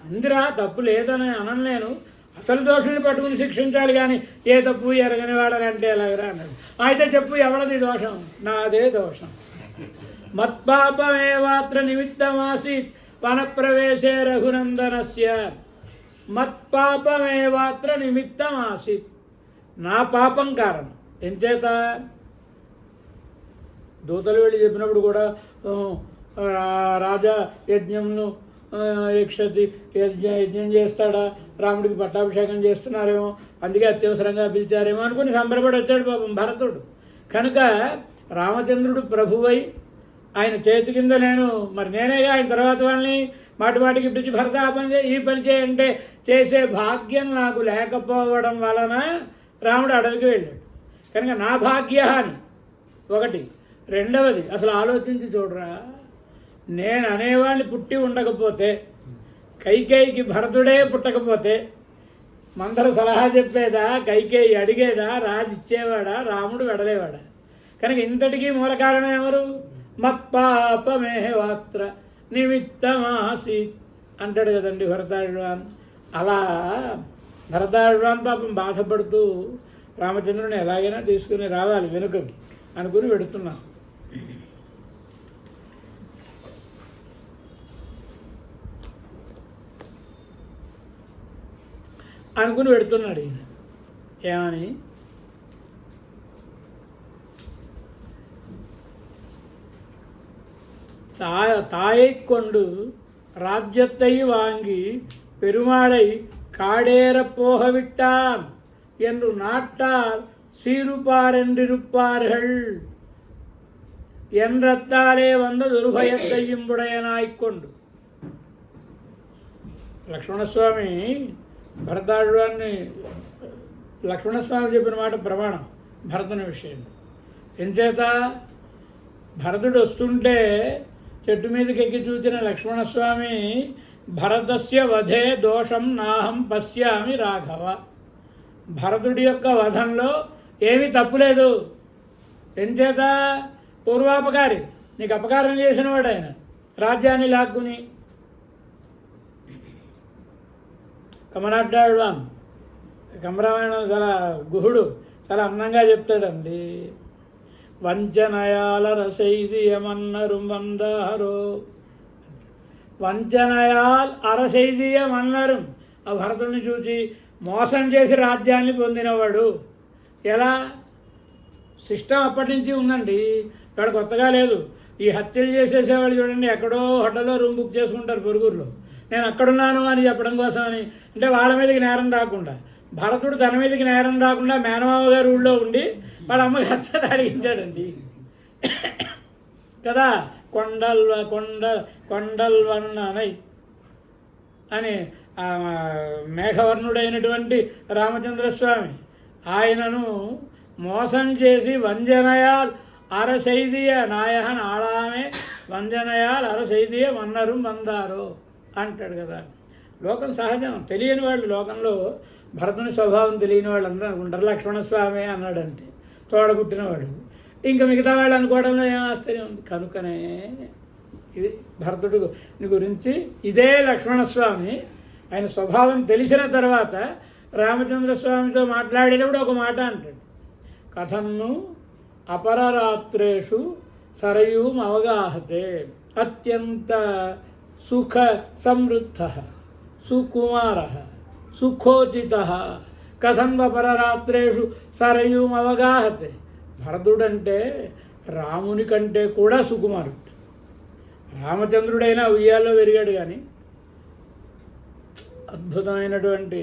ఇందిరా తప్పు లేదని అనలేను, అసలు దోషుల్ని పట్టుకుని శిక్షించాలి, కానీ ఏ తప్పు ఎరగని వాడని అంటే ఎలాగరా అన్నాడు. అయితే చెప్పు, ఎవరిది దోషం? నాదే దోషం. మత్పాపమేవాత్ర నిమిత్తమాసీత్ వనప్రవేశే రఘునందనస్య. మత్పాపమేవాత్ర నిమిత్తమాసీత్, నా పాపం కారణం. ఎంచేత దూతలు వెళ్ళి చెప్పినప్పుడు కూడా రాజా యజ్ఞంను యక్షతి యజ్ఞం చేస్తాడా, రాముడికి పట్టాభిషేకం చేస్తున్నారేమో, అందుకే అత్యవసరంగా పిలిచారేమో అనుకుని సంబరపడి వచ్చాడు పాపం భరతుడు. కనుక రామచంద్రుడు ప్రభువై ఆయన చేతి కింద నేను, మరి నేనేగా ఆయన తర్వాత వాళ్ళని మాటిమాటికి పిలిచి భరత ఆ పని చేయి, ఈ పని చేయంటే చేసే భాగ్యం నాకు లేకపోవడం వలన రాముడు అడవికి వెళ్ళాడు. కనుక నా భాగ్యాన్ని ఒకటి. రెండవది, అసలు ఆలోచించి చూడరా, నేను అనేవాడిని పుట్టి ఉండకపోతే, కైకేయికి భరతుడే పుట్టకపోతే మందర సలహా చెప్పేదా, కైకేయి అడిగేదా, రాజు ఇచ్చేవాడా, రాముడు వెడలేవాడా? కనుక ఇంతటికీ మూల కారణం ఎవరు? మత్పాపమేవాత్ర నిమిత్తమాసీత్ అంటాడు కదండి భరతాళ్వాన్. అలా భరతాళ్వాన్ పాపం బాధపడుతూ రామచంద్రుని ఎలాగైనా తీసుకుని రావాలి వెనుకకి అనుకుని వెడుతున్నాం. అనుకుని పెడుతున్నాడు ఈయన. ఏమని? தாயை கொண்டு ராஜ்யத்தை வாங்கி பெருமாளை காடேறப் போகவிட்டான் என்று நாட்டார் சீருப்பார் என்றிருப்பார்கள் என்றத்தாலே வந்த துர்பயத்தையும் உடையனாய்க்கொண்டு. లక్ష్మణస్వామి భరతాళ్వాన్ని, లక్ష్మణస్వామి చెప్పిన మాట ప్రమాణం భరతుని విషయంలో. ఎంచేత భరతుడు వస్తుంటే చెట్టు మీదకి ఎక్కి చూచిన లక్ష్మణస్వామి, భరతస్య వధే దోషం నాహం పశ్యామి రాఘవ. భరతుడి యొక్క వధంలో ఏమీ తప్పులేదు. ఎంచేత పూర్వాపకారి, నీకు అపకారం చేసినవాడు ఆయన, రాజ్యాన్ని లాక్కుని. కమనాడ్డాళ్వాన్ కమరామాయణం చాలా గుహుడు చాలా అందంగా చెప్తాడండి. వంచనయాల రసైదియమన్నరు వందారో, వంచనయాల్ అరసైదియమన్నరు. ఆ భరతుడిని చూసి మోసం చేసి రాజ్యాన్ని పొందినవాడు. ఎలా? సిస్టమ్ అప్పటి నుంచి ఉందండి, ఇక్కడ కొత్తగా లేదు. ఈ హత్యలు చేసేసేవాళ్ళు చూడండి, ఎక్కడో హోటల్లో రూమ్ బుక్ చేసుకుంటారు పొరుగురులో, నేను అక్కడున్నాను అని చెప్పడం కోసమని. అంటే వాళ్ళ మీదకి నేరం రాకుండా, భరతుడు తన మీదకి నేరం రాకుండా మేనమామ గారు ఊళ్ళో ఉండి వాళ్ళ అమ్మకి హత్య అడిగించాడండి కదా. కొండల్వన్ననై అని మేఘవర్ణుడైనటువంటి రామచంద్రస్వామి ఆయనను మోసం చేసి వంజనయాల్ అరసైదియ నాయహన్ ఆళామే వంజనయాల్ అరసైదియ మన్నరు వందారో అంటాడు కదా. లోకం సహజం, తెలియని వాళ్ళు లోకంలో భరతుని స్వభావం తెలియని వాళ్ళు అందరూ అనుకుంటారు లక్ష్మణస్వామి అన్నాడంటే తోడబుట్టినవాడు, ఇంకా మిగతా వాళ్ళు అనుకోవడంలో ఏం ఆశ్చర్యం ఉంది. కనుకనే ఇది భరతుడి గురించి ఇదే లక్ష్మణస్వామి ఆయన స్వభావం తెలిసిన తర్వాత రామచంద్రస్వామితో మాట్లాడేటప్పుడు ఒక మాట అంటాడు, కథన్ను అపరరాత్రేషు సరయూం అవగాహతే అత్యంత సుఖ సమృద్ధ సుకుమార సుఖోచిత కథన్వపరరాత్రేషు సరయూం అవగాహతే. భరతుడంటే రాముని కంటే కూడా సుకుమారుడు. రామచంద్రుడైనా ఉయ్యాల్లో పెరిగాడు, కానీ అద్భుతమైనటువంటి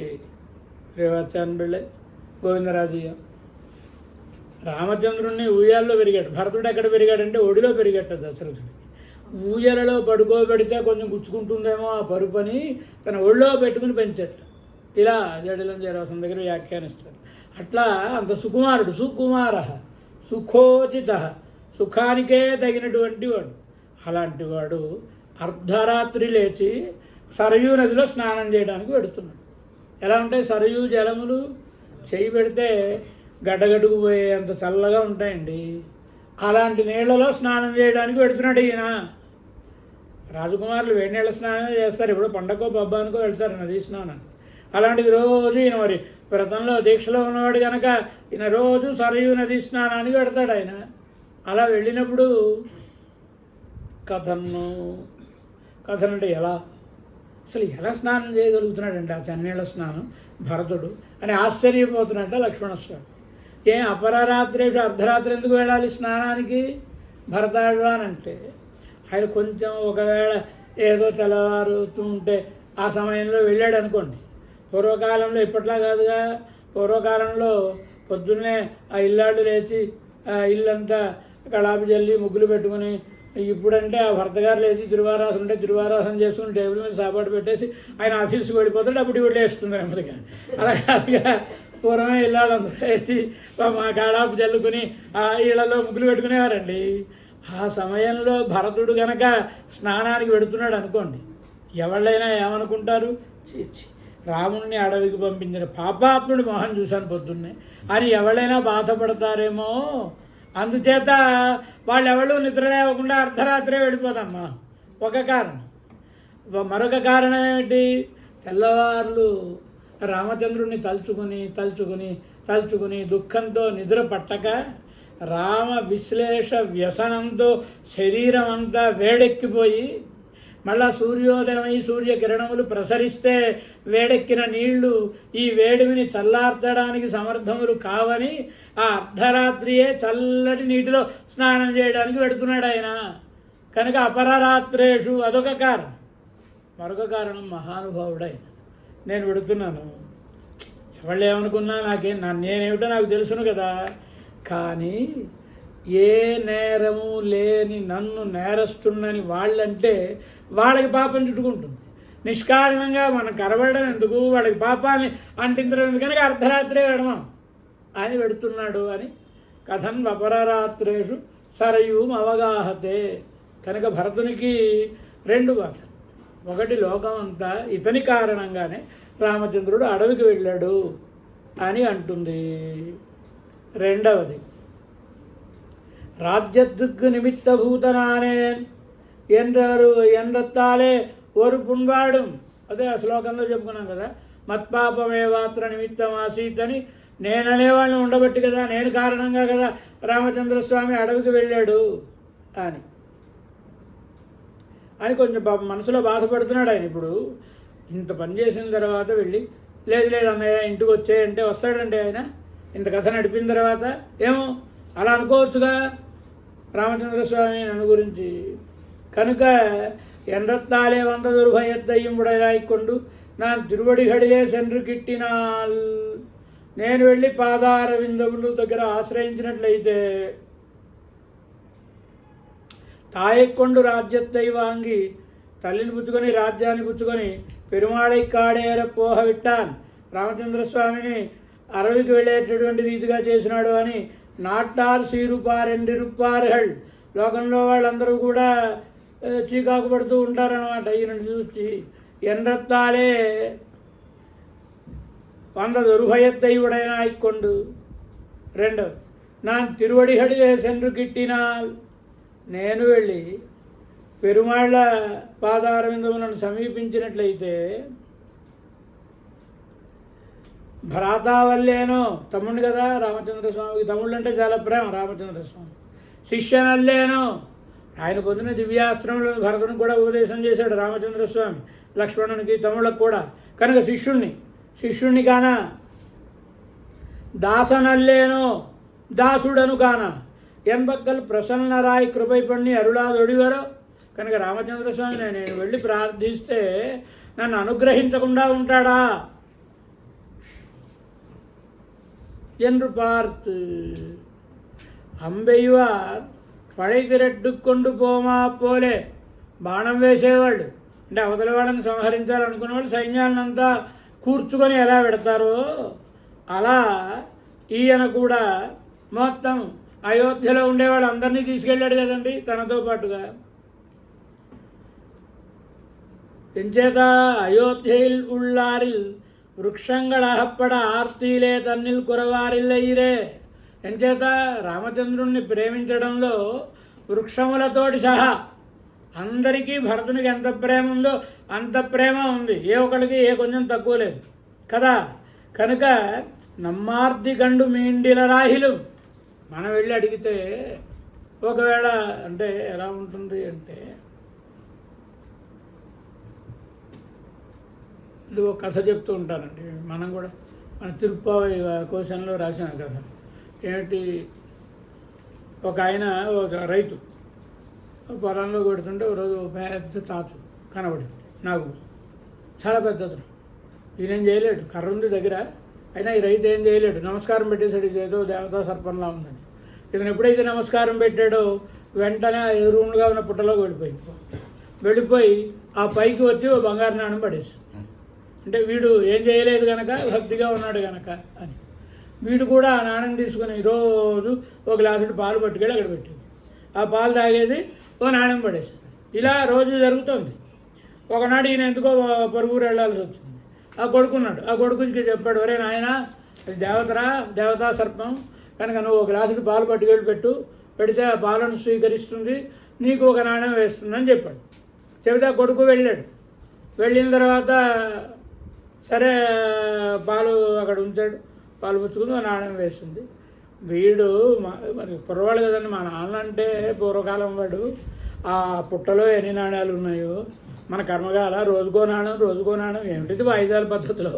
రేవచంద్రులే గోవిందరాజయ్య. రామచంద్రుడిని ఉయ్యాల్లో పెరిగాడు, భరతుడు ఎక్కడ పెరిగాడంటే ఒడిలో పెరిగట్ట దశరథుడికి. ఊయలలో పడుకోబెడితే కొంచెం గుచ్చుకుంటుందేమో ఆ పరుపని తన ఒళ్ళో పెట్టుకుని పెంచట. ఇలా జడిలం జయరాసం దగ్గర వ్యాఖ్యానిస్తారు. అట్లా అంత సుకుమారుడు, సుకుమార సుఖోచిత, సుఖానికే తగినటువంటి వాడు. అలాంటి వాడు అర్ధరాత్రి లేచి సరయూ నదిలో స్నానం చేయడానికి పెడుతున్నాడు. ఎలా ఉంటాయి సరయూ జలములు? చేయి పెడితే గడ్డగడ్డుకు పోయేంత చల్లగా ఉంటాయండి. అలాంటి నీళ్లలో స్నానం చేయడానికి పెడుతున్నాడు ఈయన. రాజకుమారులు వేడి నీళ్ళ స్నానం చేస్తారు, ఇప్పుడు పండగకో పబ్బానికో వెళ్తారు నదీ స్నానం. అలాంటిది రోజు ఈయన మరి వ్రతంలో దీక్షలో ఉన్నవాడు కనుక ఈయన రోజు సరయూ నదీ స్నానానికి పెడతాడు ఆయన. అలా వెళ్ళినప్పుడు కథన్ అంటే ఎలా, అసలు ఎలా స్నానం చేయగలుగుతున్నాడండి ఆ చన్నీళ్ళ స్నానం భరతుడు అని ఆశ్చర్యపోతున్నట్ట లక్ష్మణస్వామి. ఏం అపరరాత్రేషు అర్ధరాత్రి ఎందుకు వెళ్ళాలి స్నానానికి భరతాళ్వాన్ అంటే? ఆయన కొంచెం ఒకవేళ ఏదో తెల్లవారుతూ ఉంటే ఆ సమయంలో వెళ్ళాడు అనుకోండి. పూర్వకాలంలో ఇప్పట్లా కాదుగా, పూర్వకాలంలో పొద్దున్నే ఆ ఇల్లాళ్ళు లేచి ఆ ఇల్లంతా కళాపి జల్లి ముగ్గులు పెట్టుకుని, ఇప్పుడంటే ఆ భర్త గారు లేచి తిరువారాసం ఉంటే తిరువారాసం చేసుకుని టేబుల్ మీద సాపాటు పెట్టేసి ఆయన ఆఫీస్కి వెళ్ళిపోతాడు, అప్పుడు ఇప్పుడు వేస్తుంది నెమ్మదిగా. అలా కాదుగా, పూర్వమే ఇల్లాళ్ళందరూ లేచి మా కళాపు జల్లుకుని ఆ ఇళ్లలో ముగ్గులు పెట్టుకునేవారండి. ఆ సమయంలో భరతుడు కనుక స్నానానికి పెడుతున్నాడు అనుకోండి, ఎవళ్ళైనా ఏమనుకుంటారు, చీచి రాముడిని అడవికి పంపించిన పాపాత్ముడి మొహం చూశాను పొద్దున్నే అని ఎవరైనా బాధపడతారేమో. అందుచేత వాళ్ళు ఎవరు నిద్ర లేవకుండా అర్ధరాత్రే వెళ్ళిపోదమ్మా ఒక కారణం. మరొక కారణం ఏమిటి? తెల్లవార్లు రామచంద్రుడిని తలుచుకుని దుఃఖంతో నిద్ర పట్టక రామ విశ్లేష వ్యసనంతో శరీరం అంతా వేడెక్కిపోయి, మళ్ళా సూర్యోదయమై సూర్యకిరణములు ప్రసరిస్తే వేడెక్కిన నీళ్లు ఈ వేడిమిని చల్లార్చడానికి సమర్థములు కావని ఆ అర్ధరాత్రియే చల్లటి నీటిలో స్నానం చేయడానికి పెడుతున్నాడు ఆయన. కనుక అపరరాత్రేషు అదొక కారణం. మరొక కారణం మహానుభావుడైన నేను పెడుతున్నాను. ఎవళ్ళు ఏమనుకున్నా నేనేమిటో నాకు తెలుసును కదా, కానీ ఏ నేరము లేని నన్ను నేరస్తున్నని వాళ్ళంటే వాళ్ళకి పాపం చుట్టుకుంటుంది. నిష్కారణంగా మనం కరవడం ఎందుకు, వాళ్ళకి పాపాన్ని అంటించడం ఎందుకు, కనుక అర్ధరాత్రే వెడమం అని పెడుతున్నాడు అని. కథన్ అపరరాత్రేషు సరయూం అవగాహతే. కనుక భరతునికి రెండు బాధలు. ఒకటి, లోకం అంతా ఇతని కారణంగానే రామచంద్రుడు అడవికి వెళ్ళాడు అని అంటుంది. రెండవది, ராஜ்யத்துக்கு நிமித்தభూతనానేన్ ఎండ్రత్తాలే ஒரு పుండ్వాடும். అదే ఆ శ్లోకంలో చెప్పుకున్నాం కదా, మత్పాపమేవాత్ర నిమిత్తం ఆసీత్ అని. నేననేవాడిని ఉండబట్టి కదా, నేను కారణంగా కదా రామచంద్రస్వామి అడవికి వెళ్ళాడు అని కొంచెం మనసులో బాధపడుతున్నాడు ఆయన. ఇప్పుడు ఇంత పని చేసిన తర్వాత వెళ్ళి లేదు అన్నయ్య ఇంటికి వచ్చేయంటే వస్తాడండి ఆయన? ఇంత కథ నడిపిన తర్వాత ఏమో అలా అనుకోవచ్చుగా రామచంద్రస్వామి నన్ను గురించి. కనుక ఎండ్రత్తాలే వందదొరు భయత్తయ్యం ఉడలాయికొండు நான் తిరువడిగడిలే సెండ్రు కిట్టినాల్. నేను వెళ్ళి పాదార విందములు దగ్గర ఆశ్రయించినట్లయితే తాయెక్కొండు రాజ్యత్తై వాంగి, తల్లిని పుచ్చుకొని రాజ్యాన్ని పుచ్చుకొని పెరుమాళై కాడేర పోహ విట్టాన్, రామచంద్రస్వామిని అరవికి వెళ్ళేటటువంటి రీతిగా చేసినాడు అని నాట్టార్ సీరుపారెండిరుప్పార్హళ్. లోకంలో వాళ్ళందరూ కూడా చీకాకు పడుతూ ఉంటారనమాట ఈయనను చూసి. ఎండ్రత్తాలే వందదొరు భయత్తై ఉడలాయికొండు. రెండవది நான் తిరువడిగడిలే సెండ్రు కిట్టినాల్. నేను వెళ్ళి పెరుమాళ్ళ పాదారవిందములను సమీపించినట్లయితే భ్రాతావల్లేనో, తమ్ముడు కదా రామచంద్రస్వామికి, తమ్ముళ్ళు అంటే చాలా ప్రేమ రామచంద్రస్వామి. శిష్యనల్లేనో, ఆయన పొందిన దివ్యాస్త్రములను భరతునికి కూడా ఉపదేశం చేశాడు రామచంద్రస్వామి, లక్ష్మణునికి, తమ్ముళ్ళకు కూడా. కనుక శిష్యుణ్ణి కాన. దాసనల్లేనో, దాసుడను కాన. ఎంబక్కల్ ప్రసన్నరాయి కృపై పణ్ణి అరుళాదొడివరో. కనుక రామచంద్రస్వామిని నేను వెళ్ళి ప్రార్థిస్తే నన్ను అనుగ్రహించకుండా ఉంటాడా என்று பார்த்து అంబెయ్యవార్ పడై తిరట్టుకొండు పోమా పోలే. బాణం వేసేవాళ్ళు అంటే అవతల వాళ్ళని సంహరించాలనుకునే వాళ్ళు సైన్యాలనంతా కూర్చుకొని ఎలా పెడతారో అలా ఈయన కూడా మొత్తం అయోధ్యలో ఉండేవాళ్ళు అందరినీ తీసుకెళ్ళాడు కదండి తనతో పాటుగా. ఎంచేత అయోధ్యയിൽ ఉళ్ళారిల్ వృక్షంగళ అహప్పడ ఆర్తీలే తన్నిల్ కురవారిల్లయిరే. ఎంచేత రామచంద్రుణ్ణి ప్రేమించడంలో వృక్షములతోటి సహా అందరికీ భరతునికి ఎంత ప్రేమ ఉందో అంత ప్రేమ ఉంది. ఏ ఒకరికి ఏ కొంచెం తక్కువ లేదు కదా. కనుక నమ్మార్ది గండు మీండిల రాహిలు. మనం వెళ్ళి అడిగితే ఒకవేళ అంటే ఎలా ఉంటుంది అంటే, ఇది ఒక కథ చెప్తూ ఉంటానండి. మనం కూడా మన తిరుప్పావై కోశంలో రాసిన కథ ఏమిటి, ఒక ఆయన ఒక రైతు పొలంలో కొడుతుంటే ఒక రోజు పెద్ద తాచు కనబడింది నాకు, చాలా పెద్దది. ఈయనేం చేయలేడు, కర్ర ఉంది దగ్గర, అయినా ఈ రైతు ఏం చేయలేడు, నమస్కారం పెట్టేశాడు. ఇది ఏదో దేవతా సర్పంలా ఉందని. ఇతను ఎప్పుడైతే నమస్కారం పెట్టాడో వెంటనే ఎదురుగా ఉన్న పుట్టలోకి వెళ్ళిపోయి ఆ పైకి వచ్చి ఓ బంగారు నాణం పడేసి, అంటే వీడు ఏం చేయలేదు కనుక భక్తిగా ఉన్నాడు కనుక అని. వీడు కూడా ఆ నాణం తీసుకుని రోజు ఒక గ్లాసుడు పాలు పట్టుకెళ్ళి అక్కడ పెట్టింది. ఆ పాలు తాగేది, ఓ నాణం పడేసి, ఇలా రోజు జరుగుతుంది. ఒకనాడు ఈయన ఎందుకో పరుగురు వెళ్ళాల్సి వచ్చింది. ఆ కొడుకున్నాడు, ఆ కొడుకుకి చెప్పాడు, ఒరే నాయన అది దేవతా సర్పం కనుక నువ్వు ఒక గ్లాసుడు పాలు పట్టుకెళ్ళి పెడితే ఆ పాలను స్వీకరిస్తుంది, నీకు ఒక నాణ్యం వేస్తుందని చెప్పాడు. చెబితే ఆ కొడుకు వెళ్ళాడు. వెళ్ళిన తర్వాత సరే పాలు అక్కడ ఉంచాడు, పాలు పుచ్చుకుని ఆ నాణ్యం వేస్తుంది. వీడు మరి కుర్రవాళ్ళు కదండి, మా నాన్న అంటే పూర్వకాలం వాడు ఆ పుట్టలో ఎన్ని నాణ్యాలు ఉన్నాయో మన కర్మగాల రోజుకో నాణ్యం ఏమిటిది వాయిదాల పద్ధతిలో.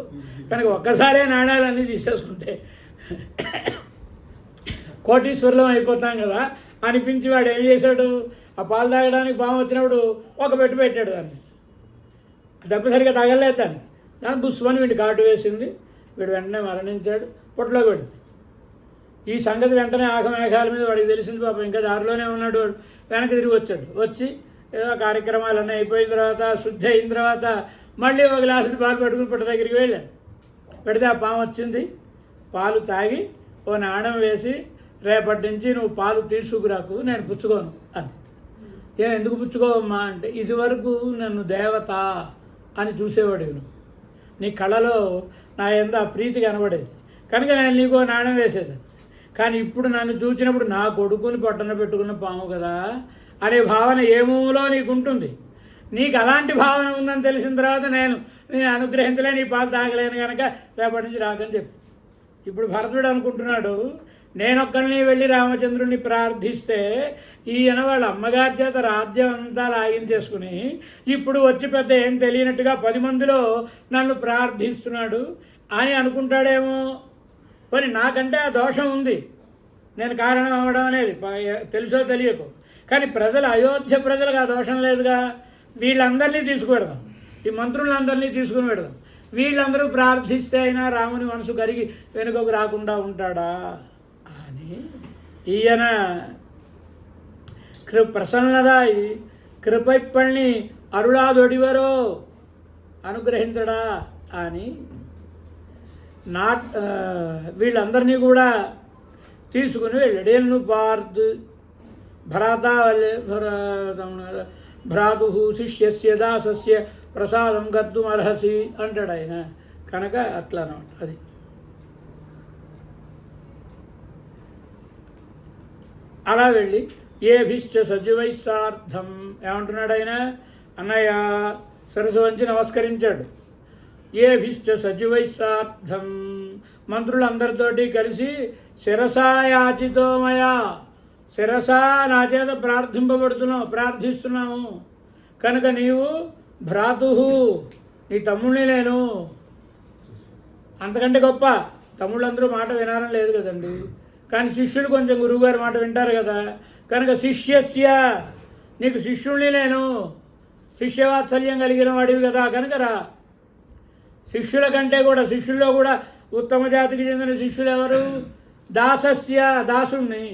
కనుక ఒక్కసారే నాణ్యాలన్నీ తీసేసుకుంటే కోటీశ్వరులం అయిపోతాం కదా అనిపించి వాడు ఏం చేశాడు, ఆ పాలు తాగడానికి పాము వచ్చినప్పుడు ఒక పెట్టాడు దాన్ని. దెబ్బ సరిగా తగలేదు దాన్ని బుస్సుమని వీడిని ఘాటు వేసింది. వీడు వెంటనే మరణించాడు, పుట్టలో పడింది. ఈ సంగతి వెంటనే ఆగమేఘాల మీద వాడికి తెలిసింది. పాపం ఇంకా దారిలోనే ఉన్నాడు. వాడు వెనక్కి తిరిగి వచ్చి ఏదో కార్యక్రమాలన్నీ అయిపోయిన తర్వాత శుద్ధి అయిన తర్వాత మళ్ళీ ఒక గ్లాసుడు పాలు పట్టుకుని పుట్ట దగ్గరికి వెళ్ళాడు. పెడితే ఆ పాము వచ్చింది. పాలు తాగి ఓ నాణం వేసి, రేపటి నుంచి నువ్వు పాలు తీసుకురాకు, నేను పుచ్చుకోను అని. ఎందుకు పుచ్చుకోవమ్మా అంటే, ఇదివరకు నన్ను దేవత అని చూసేవాడు, నువ్వు నీ కళలో నా యందు ఆ ప్రీతి కనబడేది కనుక నేను నీకు నాణ్యం వేసేదాన్ని. కానీ ఇప్పుడు నన్ను చూసినప్పుడు నా కొడుకుని పొట్టన పెట్టుకున్న పాము కదా అనే భావన ఏమూలో నీకు ఉంటుంది. నీకు అలాంటి భావన ఉందని తెలిసిన తర్వాత నేను అనుగ్రహించలే, నీ పాలు తాగలేను కనుక రేపటి నుంచి రాకని చెప్పి. ఇప్పుడు భరతుడు అనుకుంటున్నాడు, నేనొక్కడిని వెళ్ళి రామచంద్రుడిని ప్రార్థిస్తే ఈయన వాళ్ళ అమ్మగారి చేత రాజ్యం అంతా లాగించేసుకుని ఇప్పుడు వచ్చి పెద్ద ఏం తెలియనట్టుగా 10 మందిలో నన్ను ప్రార్థిస్తున్నాడు అని అనుకుంటాడేమో. మరి నాకంటే ఆ దోషం ఉంది, నేను కారణం అవ్వడం అనేది తెలుసో తెలియకో. కానీ అయోధ్య ప్రజలకు ఆ దోషం లేదుగా. వీళ్ళందరినీ తీసుకువెడదాం, ఈ మంత్రులందరినీ తీసుకుని పెడదాం. వీళ్ళందరూ ప్రార్థిస్తే అయినా రాముని మనసు కరిగి వెనుకకు రాకుండా ఉంటాడా అని ఈయన ప్రసన్నదాయి కృపైప్పల్ని అరుళాదొడివరో అనుగ్రహించడా అని వీళ్ళందరినీ కూడా తీసుకుని వెళ్ళాడు. ఎల్ను పార్ద్ భ్రాతు శిష్యస్య దాసస్య ప్రసాదం గద్దుమర్హసి అంటాడు ఆయన. కనుక అట్లా అన్నమాట. అది అలా వెళ్ళి ఏభిశ్చ సజీవై సార్థం ఏమంటున్నాడు ఆయన, అన్నయ్య సరస్సు వంచి నమస్కరించాడు. ఏభిశ్చ సజీవై సార్థం మంత్రులందరితోటి కలిసి శిరసాయాచితోమయా, శిరసా నా చేత ప్రార్థిస్తున్నాము కనుక నీవు భ్రాతు, నీ తమ్ముడిని నేను. అంతకంటే గొప్ప తమ్ముళ్ళందరూ మాట వినాలని లేదు కదండి, కానీ శిష్యులు కొంచెం గురువుగారి మాట వింటారు కదా. కనుక శిష్యస్య, నీకు శిష్యుల్ని నేను, శిష్యవాత్సల్యం కలిగిన వాడివి కదా కనుక రా. శిష్యుల కంటే కూడా శిష్యుల్లో కూడా ఉత్తమ జాతికి చెందిన శిష్యులు ఎవరు? దాసస్య, దాసుణ్ణి.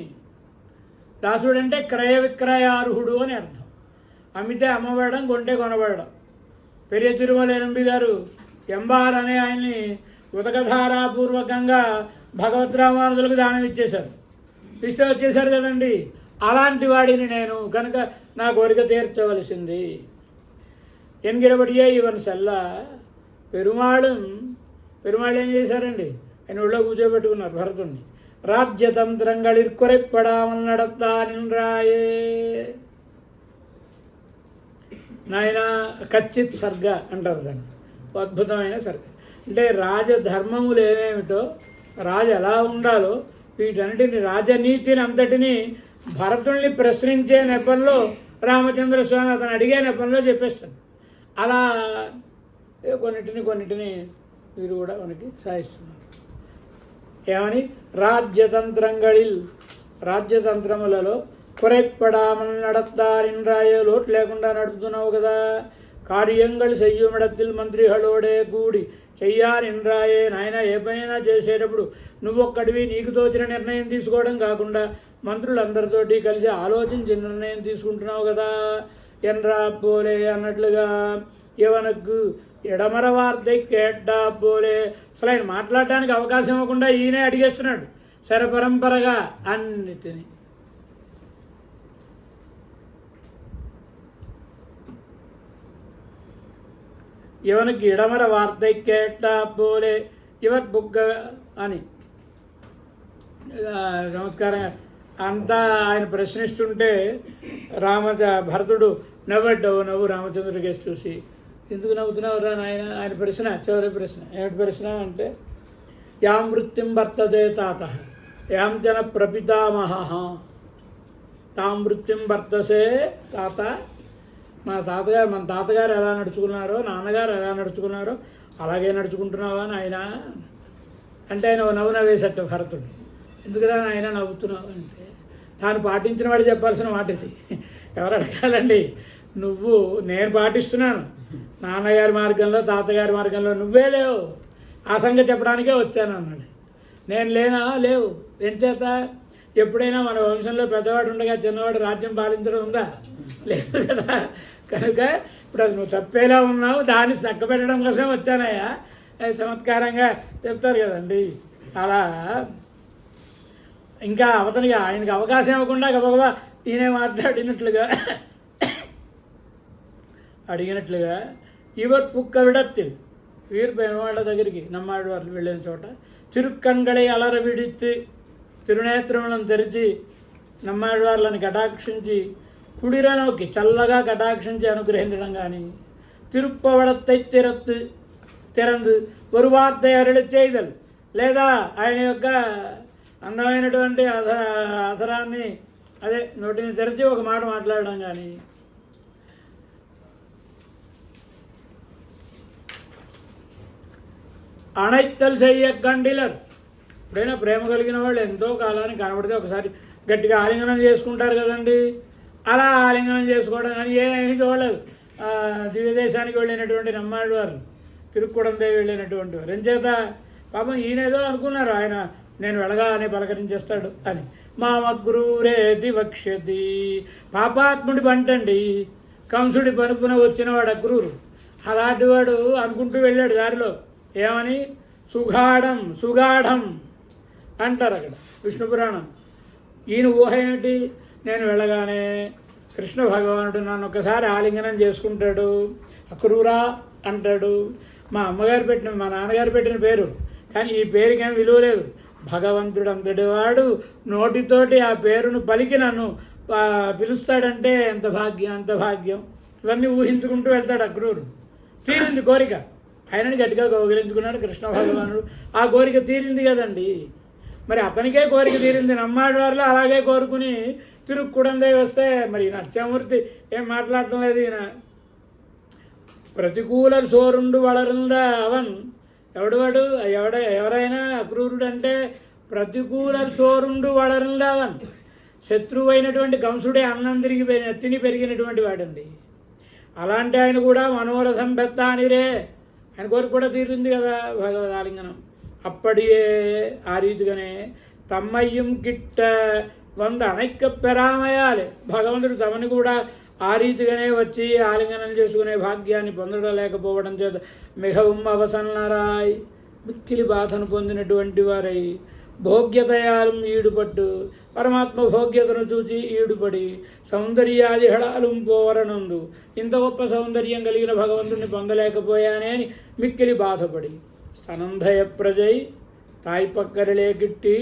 దాసుడు అంటే క్రయ విక్రయార్హుడు అని అర్థం. అమ్మితే అమ్మబడడం, కొంటే కొనబడడం. పెరియ తిరుమల ఎనంబి గారు ఎంబార్ అనే ఆయన్ని ఉదకధారాపూర్వకంగా భగవద్రామానుజులకు దానం ఇచ్చేశారు. ఇస్తే వచ్చేశారు కదండి. అలాంటి వాడిని నేను కనుక నా కోరిక తీర్చవలసింది. ఎన్గిరబడియే ఇవన్ సెల్ల పెరుమాళం ఏం చేశారండి, ఆయన ఒళ్ళో కూర్చోబెట్టుకున్నారు భరతుణ్ణి. రాజ్యతంత్రంగళిర్కొరెప్పడామని నడత్తానిన్రాయే. నాయన కచ్చిత్ సర్గ అంటారు దాన్ని, అద్భుతమైన సర్గ. అంటే రాజధర్మములు ఏమేమిటో, రాజు ఎలా ఉండాలో వీటన్నిటిని, రాజనీతిని అంతటినీ భరతుల్ని ప్రశ్నించే నెపంలో రామచంద్రస్వామి అతను అడిగే నెపంలో చెప్పేస్తాడు. అలా కొన్నిటిని వీరు కూడా మనకి సాయిస్తున్నారు. ఏమని? రాజ్యతంత్రములలో కురైప్పడామని నడత్తారిన్రాయే, లోటు లేకుండా నడుపుతున్నావు కదా. కార్యంగళి చెయ్యుమిడత్తిల్ మంత్రిహళోడే కూడి చెయ్యారిన్రాయే. నాయన ఏ పనైనా చేసేటప్పుడు నువ్వొక్కడివి నీకు తోచిన నిర్ణయం తీసుకోవడం కాకుండా మంత్రులందరితోటి కలిసి ఆలోచించి నిర్ణయం తీసుకుంటున్నావు కదా. ఎన్రా పోలే అన్నట్లుగా ఎవనకు ఎడమర వార్త కేడ్డా పోలే. అసలు ఆయన మాట్లాడడానికి అవకాశం ఇవ్వకుండా ఈయనే అడిగేస్తున్నాడు శరపరంపరగా అన్నిటినీ. ఇవనికి ఇడమర వార్త కేట్టా పోలే ఇవత్ బుగ్గ అని చమత్కారంగా అంతా ఆయన ప్రశ్నిస్తుంటే భరతుడు నవ్వు రామచంద్రుడి కేసు చూసి, ఎందుకు నవ్వుతున్నావు రా నాయన? ఆయన ప్రశ్న, చివరి ప్రశ్న ఏమిటి ప్రశ్న అంటే, యాం వృత్తిం వర్తతే తాత యాం జన ప్రపితామహ తాం వృత్తిం వర్తసే తాత. మన తాతగారు ఎలా నడుచుకున్నారో, నాన్నగారు ఎలా నడుచుకున్నారో అలాగే నడుచుకుంటున్నావా నాయన అంటే ఆయన నవ్వు నవ్వేసట్టు భరతుడు. ఎందుకురా నాయన నవ్వుతున్నావు అంటే, తాను పాటించిన వాడు చెప్పాల్సిన మాట ఇది. ఎవరు అడగాలండి? నేను పాటిస్తున్నాను, నాన్నగారి మార్గంలో తాతగారి మార్గంలో నువ్వే లేవు, ఆ సంగతి చెప్పడానికే వచ్చాను అన్నాడు. నేను లేవు. ఎంచేత? ఎప్పుడైనా మన వంశంలో పెద్దవాడు ఉండగా చిన్నవాడు రాజ్యం పాలించడం ఉందా? లేదు కదా. కనుక ఇప్పుడు అది నువ్వు తప్పేలా ఉన్నావు, దాన్ని చక్కబెట్టడం కోసం వచ్చానయ్యా. చమత్కారంగా చెప్తారు కదండి. అలా ఇంకా అవతనికి ఆయనకి అవకాశం ఇవ్వకుండా గబగబా ఈయనే అడిగినట్లుగా ఇవర్ పుక్క విడత్తిల్ వీరు పెనవాళ్ళ దగ్గరికి నమ్మాడు వాళ్ళు వెళ్ళిన చోట తిరుక్కన్గళై అలర విడిత్తి. తిరునేత్రములను తెరిచి నమ్మాళ్ళవార్లను కటాక్షించి కుడిరలోకి చల్లగా కటాక్షించి అనుగ్రహించడం కానీ తిరుప్పవడత్తై తిరందు ఒరువార్తె అరళి చేయదలు లేదా ఆయన యొక్క అందమైనటువంటి అధరాన్ని అదే నోటిని తెరిచి ఒక మాట మాట్లాడడం కానీ అణైత్తలు చెయ్యకండిలర్. ఎప్పుడైనా ప్రేమ కలిగిన వాళ్ళు ఎంతో కాలానికి కనబడితే ఒకసారి గట్టిగా ఆలింగనం చేసుకుంటారు కదండి. అలా ఆలింగనం చేసుకోవడం కానీ ఏమీ చూడలేదు. దివ్యదేశానికి వెళ్ళినటువంటి నమ్మాడు వారు, తిరుక్కుడందేవి వెళ్ళినటువంటి వారు ఎంచేత పాపం ఈయనేదో అనుకున్నారు, ఆయన నేను వెళ్ళగానే పలకరించేస్తాడు అని. మామగ్రూరేది వక్ష్యతి, పాపాత్ముడి పంటండి, కంసుడి పనుపున వచ్చినవాడు అక్రూరు. అలాంటి వాడు అనుకుంటూ వెళ్ళాడు దారిలో, ఏమని సుగాఢం అంటారు అక్కడ విష్ణు పురాణం. ఈయన ఊహ ఏమిటి, నేను వెళ్ళగానే కృష్ణ భగవానుడు నన్ను ఒకసారి ఆలింగనం చేసుకుంటాడు, అక్రూరా అంటాడు. మా నాన్నగారు పెట్టిన పేరు, కానీ ఈ పేరుకి ఏం విలువ లేదు. భగవంతుడు అంతటి వాడు నోటితోటి ఆ పేరును పలికి నన్ను పిలుస్తాడంటే ఎంత భాగ్యం. ఇవన్నీ ఊహించుకుంటూ వెళ్తాడు అక్రూరు. తీరింది కోరిక, ఆయనని గట్టిగా కౌగిలించుకున్నాడు కృష్ణ భగవానుడు. ఆ కోరిక తీరింది కదండి. మరి అతనికే కోరిక తీరింది, నమ్మాడి వారిలో అలాగే కోరుకుని తిరుక్కుడందే వస్తే మరి నరసింహమూర్తి ఏం మాట్లాడటం లేదు. ఈయన ప్రతికూల సోరుండు వళరుందా అవన్, ఎవరైనా అక్రూరుడు అంటే ప్రతికూల సోరుండు వళరుందా అవన్, శత్రువు అయినటువంటి కంసుడే అన్నం తిని పెరిగినటువంటి వాడండి. అలాంటి ఆయన కూడా మనోరథం బెత్తానిరే, ఆయన కోరిక కూడా తీరింది కదా భగవదాలింగనం. అప్పటియే ఆ రీతిగానే తమ్మయ్యం కిట్ట వంద అణైక్క పెరామయాలి, భగవంతుడు తమని కూడా ఆ రీతిగానే వచ్చి ఆలింగనం చేసుకునే భాగ్యాన్ని పొందడం లేకపోవడం చేత మిகவும் అవసన్నరాయ్, మిక్కిలి బాధను పొందినటువంటి వారై భోగ్యతయాలు ఈడుపట్టు, పరమాత్మ భోగ్యతను చూచి ఈడుపడి సౌందర్యాది హళాలు పోవరనందు, ఇంత గొప్ప సౌందర్యం కలిగిన భగవంతుడిని పొందలేకపోయానే అని మిక్కిలి బాధపడి స్తనంధయ ప్రజై తాయి పక్కరలే గిట్టి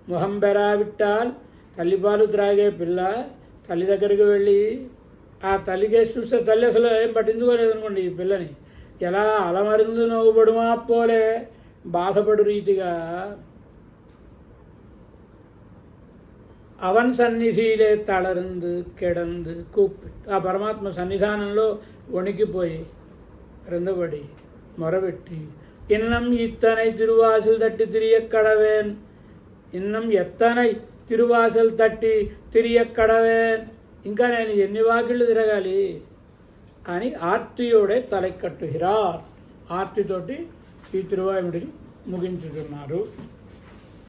మొహం బెరావిట్టాల్, తల్లిపాలు త్రాగే పిల్ల తల్లి దగ్గరికి వెళ్ళి ఆ తల్లికేసి చూస్తే తల్లి అసలు ఏం పట్టించుకోలేదనుకోండి ఈ పిల్లని, ఎలా అలమరిందు నవ్వుబడుమా పోలే బాధపడు రీతిగా అవన్ సన్నిధిలే తళరందు కెడందు కూప్పి, ఆ పరమాత్మ సన్నిధానంలో వణికిపోయి క్రిందపడి మొరబెట్టి ఇన్నం ఇత్తనై తిరువాసులు తట్టి తిరియక్కడవేన్, ఇన్నం ఎత్తనై తిరువాసులు తట్టి తిరియక్కడవేన్, ఇంకా నేను ఎన్ని వాకిళ్ళు తిరగాలి అని ఆర్తియోడే తలెక్కట్టు హిరార్, ఆర్తితోటి ఈ తిరువాయుడిని ముగించుతున్నారు.